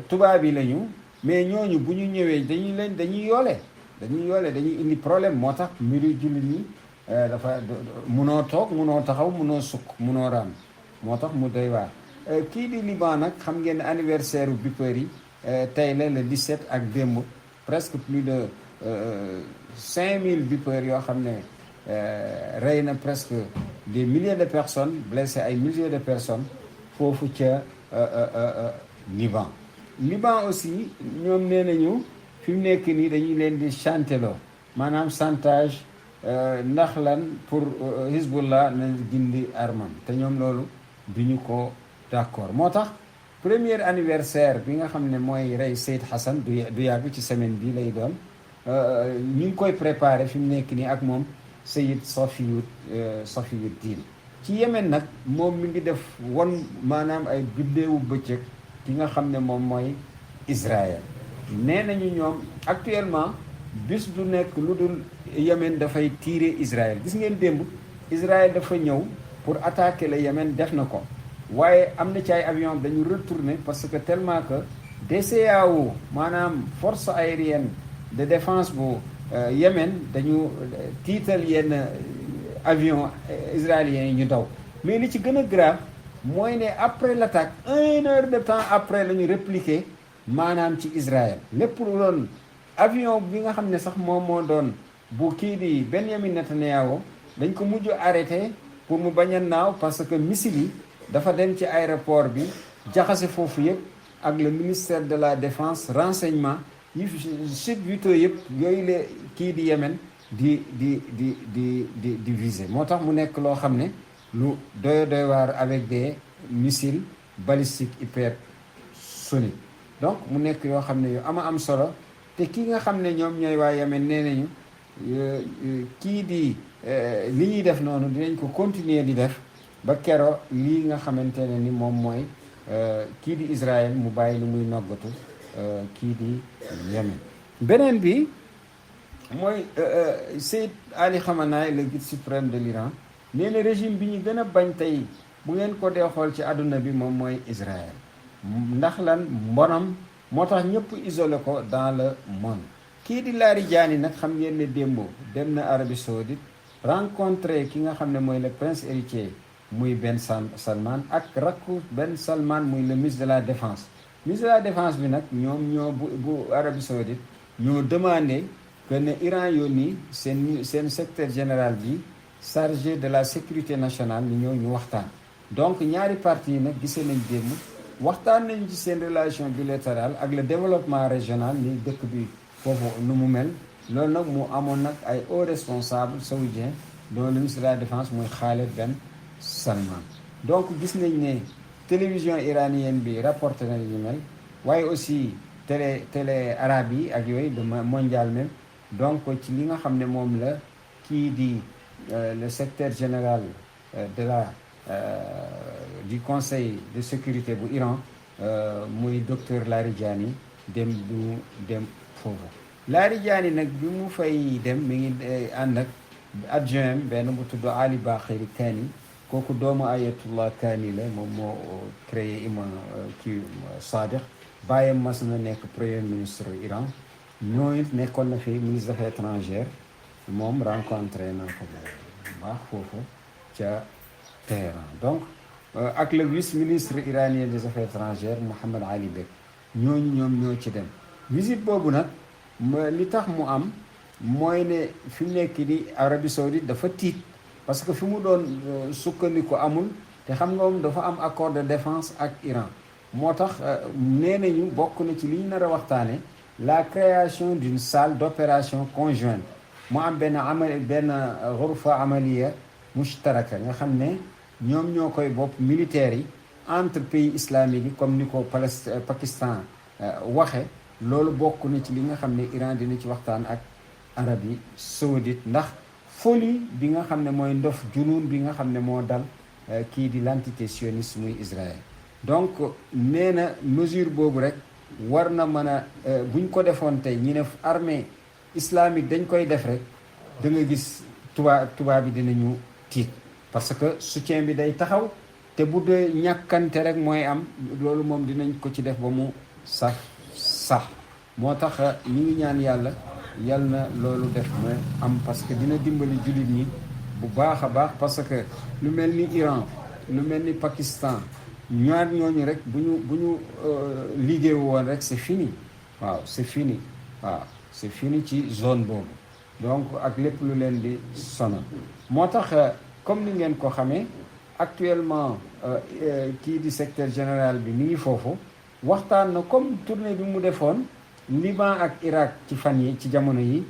tubaab yi lañu, mais ñooñu bu ñu ñëwee dañuy yoole dañuy indi problème. moo tax mbiru jullit ñi dafa munoo toog, munoo taxaw, munoo sukk, munoo raam, moo tax mu doy waar. kii di Liban nag xam ngeen ne anniversaire u Bipper yi tey la le 17 ak démb, presque plus de 5000 Bipper yoo xam ne rey na presque des milliers de personnes, blessé ay milliers de personnes foofu ca Liban. Liban aussi ñoom nee nañu fi mu nekk nii dañuy leen di chanteloo, maanaam chantage, ndax lan pour Hezbollah na dindi armam, te ñoom loolu duñu ko d'accord. moo tax premier anniversaire bi nga xam ne mooy rey Seyd Hassan du yàgg, ci semaine bi lay doon, ñu ngi koy préparer fi mu nekk nii ak moom Seyd Safiyuddin. ci Yémen nag moom mi ngi def won maanaam ay biddeewu bëccëg ki nga xam ne moom mooy Israël. nee nañu ñoom actuellement bis du nekk lu dul Yémen dafay tirer Israël. gis ngeen démb Israël dafa ñëw pour attaquer le Yémen, def na ko, waaye am na ci ay avion dañu retourner parce que tellement que DCAO maanaam force aérienne de défense bu Yémen dañu tiital yenn avion israélien yi ñu daw. Mais li ci gën a grave mooy ne après l'attaque 1 heure de temps après la ñu répliqué maanaam ci Israël lépp lu doon avion bi nga xam ne sax moom moo doon bu kii di Benjamin Netanyahu dañ ko mujj arrêté pour mu bañ a naaw parce que missile yi dafa dem ci aéroport bi jaxase foofu yëpp ak le ministère de la défense renseignement yi chute vitaux yëpp yooyu la kii di Yémen di viser moo tax mu nekk loo xam ne lu doy waar avec des missiles balistiques hypersoniques donc mu nekk yoo xam ne yu am solo te kii nga xam ne ñoom ñooy waa Yémen nee nañu kii di li ñuy def noonu dinañ ko continuer di def ba kero lii nga xamante ne ni moom mooy kii di Israël mu bàyyi lu muy noggatu kii di Yémen. beneen bi mooy Sayyid Ali Khamenei le guide suprême de l'Iran nee na régime bi ñu gën a bañ tey bu ngeen ko dee xool ci àdduna bi moom mooy Israël ndax lan mbonam moo tax ñëpp isolé ko dans le monde. kii di Larijani nag xam ngeen ne démb dem na Arabie Saoudite rencontré ki nga xam ne mooy le prince héritier muy Ben Salman ak rakku Ben Salman muy le ministre de la défense. ministre de la défense bi nag ñoom ñoo bu Arabie Saoudite ñoo demandé que ne Iran yónni seen secrétaire général bi chargé de la sécurité nationale ni ñëw ñu waxtaan. donc ñaari parti yi nag gisee nañ démb waxtaan nañ ci seen relation bilatérale ak le développement régional ni dëkk bi foofu nu mu mel loolu nag mu amoon nag ay hauts responsables saoudiens dont le ministre de la défense muy Khaled Ben Salman. donc gis nañ ne télévision iranienne bi rapporté na li ñu mel waaye aussi télé arabe yi ak yooyu de mondial même donc ci li nga xam ne moom la kii di le secrétaire général de la du conseil de sécurité bu Iran muy docteur Larijani dem foofu. Larijani nag bi mu fay dem mi ngi ànd ak adjoint benn bu tudd Ali Bakhiri Kani kooku doomu Ayatullah Kani la moom moo créé imam kii Sadiq bàyyam mas na nekk premier ministre Iran ñooñu nekkoon na fi ministre des affaires étrangères moom rencontré na ko bu baax foofu ca Téhéran donc ak le vice ministre iranien des affaires étrangères Mohammed Ali Bek ñoom ñoo ci dem. visite boobu nag li tax mu am mooy ne fi mu nekk di Arabie Saoudite dafa tiit parce que fi mu doon sukkandiku amul te xam nga moom dafa am accord de défense ak Iran moo tax nee nañu bokk na ci li ñu nar a waxtaane la création d'une salle d'opération conjointe mu am benn ghurfa amaliya mushtaraka nga xam ne ñoom ñoo koy bopp militaires yi entre pays islamiques yi comme ni ko Pakistan waxe loolu bokk na ci li nga xam ne Iran dina ci waxtaan ak Arabie Saoudite ndax folie bi nga xam ne mooy ndof junuun bi nga xam ne moo dal kii di l'entité sioniste muy Israël. donc nee na mesure boobu rek war na mën a buñ ko defoon tey ñi ne armée islamique dañ koy def rek da nga gis tubaab bi dinañu tiit parce que soutien bi day taxaw te bu dee ñàkkante rek mooy am loolu moom dinañ ko ci def ba mu sax moo tax ñu ngi ñaan yal na loolu def mu am parce que dina dimbali jullit ñi bu baax a baax parce que lu mel ni Iran lu mel ni Pakistan ñaar ñooñu rek bu ñu liggéey woon rek c'est fini waaw c'est fini ci zone boobu donc ak lépp lu leen di sonal moo tax comme ni ngeen ko xamee actuellement kii di secrétaire général bi mi ngi foofu waxtaan na comme tournée bi mu defoon Liban ak Irak ci fan yi ci jamono yi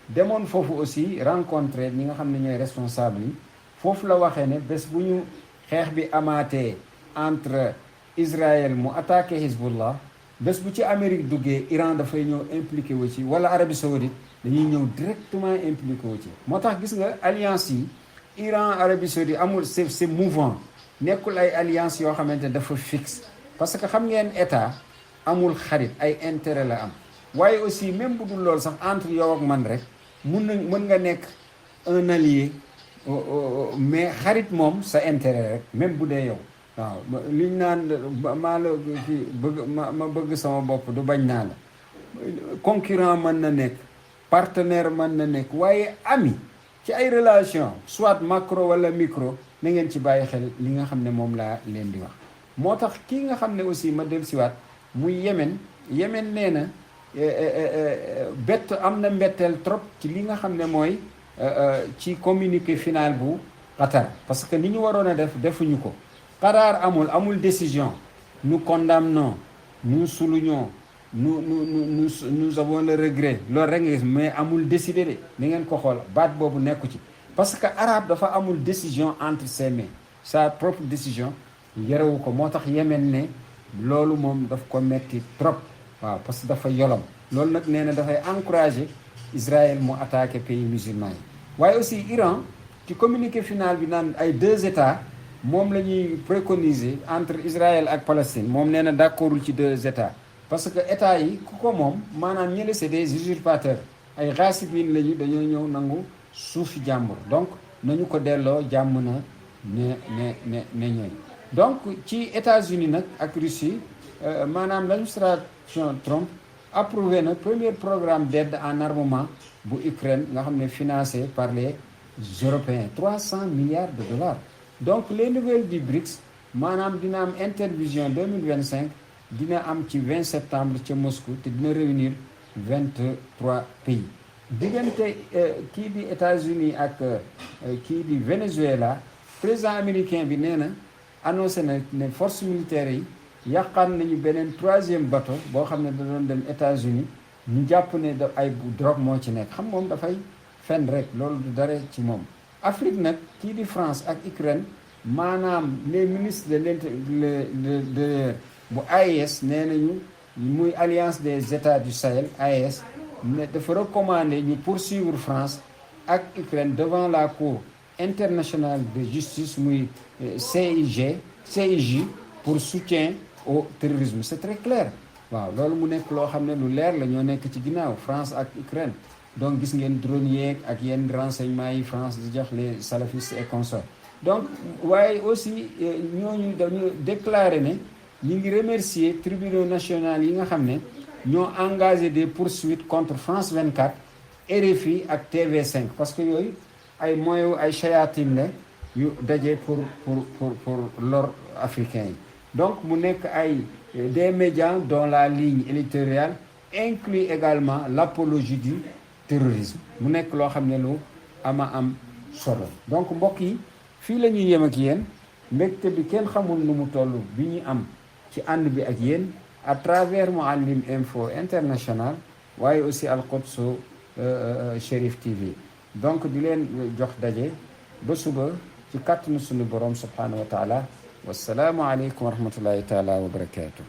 demoon foofu aussi rencontré ñi nga xam ne ñooy responsable yi foofu la waxee ne bés bu ñu xeex bi amaatee entre Israël mu attaqué Hezbollah bés bu ci Amérique duggee Iran dafay ñëw impliqué wu ci wala Arabie Saoudite dañuy ñëw directement impliqué wu ci moo tax gis nga alliance yi Iran Arabie Saoudite amul c'est mouvant nekkul ay alliance yoo xamante ne dafa fixe parce que xam ngeen état amul xarit ay intérêt la am waaye aussi même bu dul loolu sax entre yow ak man rek mën nga nekk un allié mais xarit moom sa intérêt rek même bu dee yow waaw liñ naan maa la kii bëgg ma bëgg sama bopp du bañ naa la concurrent mën na nekk partenaire mën na nekk waaye ami ci ay relation soit macro wala micro na ngeen ci bàyyi xel li nga xam ne moom laa leen di wax. moo tax kii nga xam ne aussi ma del siwaat muy Yémen nee na bett am na mbetteel trop ci li nga xam ne mooy ci communiqué final bu Qatar parce que ni ñu waroon a def defuñu ko. Qatar amul décision. Nous condamnons, nous soulignons, nous avons le regret loolu rek nga gis mais amul décidé de ni ngeen ko xool baat boobu nekku ci parce que arabe dafa amul décision entre ses mains sa propre décision yarewu ko moo tax Yémen ne loolu moom daf ko metti trop waaw parce que dafa yolom loolu nag nee na dafay encourager Israël mu attaquer pays musulmans yi waaye aussi Iran ci communiqué final bi naan ay 2 États moom la ñuy préconiser entre Israël ak Palestine moom nee na d'accordul ci 2 États parce que état yi ku ko moom maanaam ñële c'est des usurpateurs ay xaasibin lañu dañoo ñëw nangu suufi jàmbur donc nañu ko delloo jàmm na ne ñooy donc ci États-Unis nag ak Russie maanaam l'administration Trump approuvé na premier programme d'aide en armement bu Ukraine nga xam ne financé par les Européens 300 milliards de dollars donc les nouvelles du BRICS maanaam dina am intervision 2025 dina am ci 20 septembre ca Moscou te dina réunir 23 pays diggante kii di États-Unis ak kii di Venezuela président américain bi nee na annoncé na ne forces militaires yi yàqaan nañu beneen 3e bateau boo xam ne da doon dem États-Unis ñu jàpp ne da ay drogue moo ci nekk xam moom dafay fen rek loolu du dara ci moom Afrique nag kii di France ak Ukraine maanaam les ministres de bu AES nee nañu muy alliance des états du Sahel AES ne dafa recommander ñu poursuivre France ak Ukraine devant la cour internationale de justice muy CIJ pour soutien au terrorisme c'est très clair waaw loolu mu nekk loo xam ne lu leer la ñoo nekk ci ginnaaw France ak Ukraine donc gis ngeen drone yeeg ak yenn renseignements yi France di jox les salafistes et consorts donc waaye aussi ñooñu dañu déclaré ne ñu ngi remercier tribunaux nationaux yi nga xam ne ñoo engagé des poursuites contre France 24 RFI ak TV5 parce que yooyu ay moyens ay chayatin la yu daje pour lor africain yi donc mu nekk ay des médias dont la ligne éditoriale inclut également l'apologie du terrorisme mu nekk loo xam ne lu ama am solo donc mbokk yi fii la ñuy yem ak yéen mbégte bi kenn xamul nu mu toll bi ñu am ci ànd bi ak yéen à travers Mouhalim Info International waaye aussi Al Quds Cherif TV donc di leen jox daje ba suba ci kàttanu sunu borom subhanahu wa taala wassalaamu aleykum wa rahmatullahi taala wa barakatuh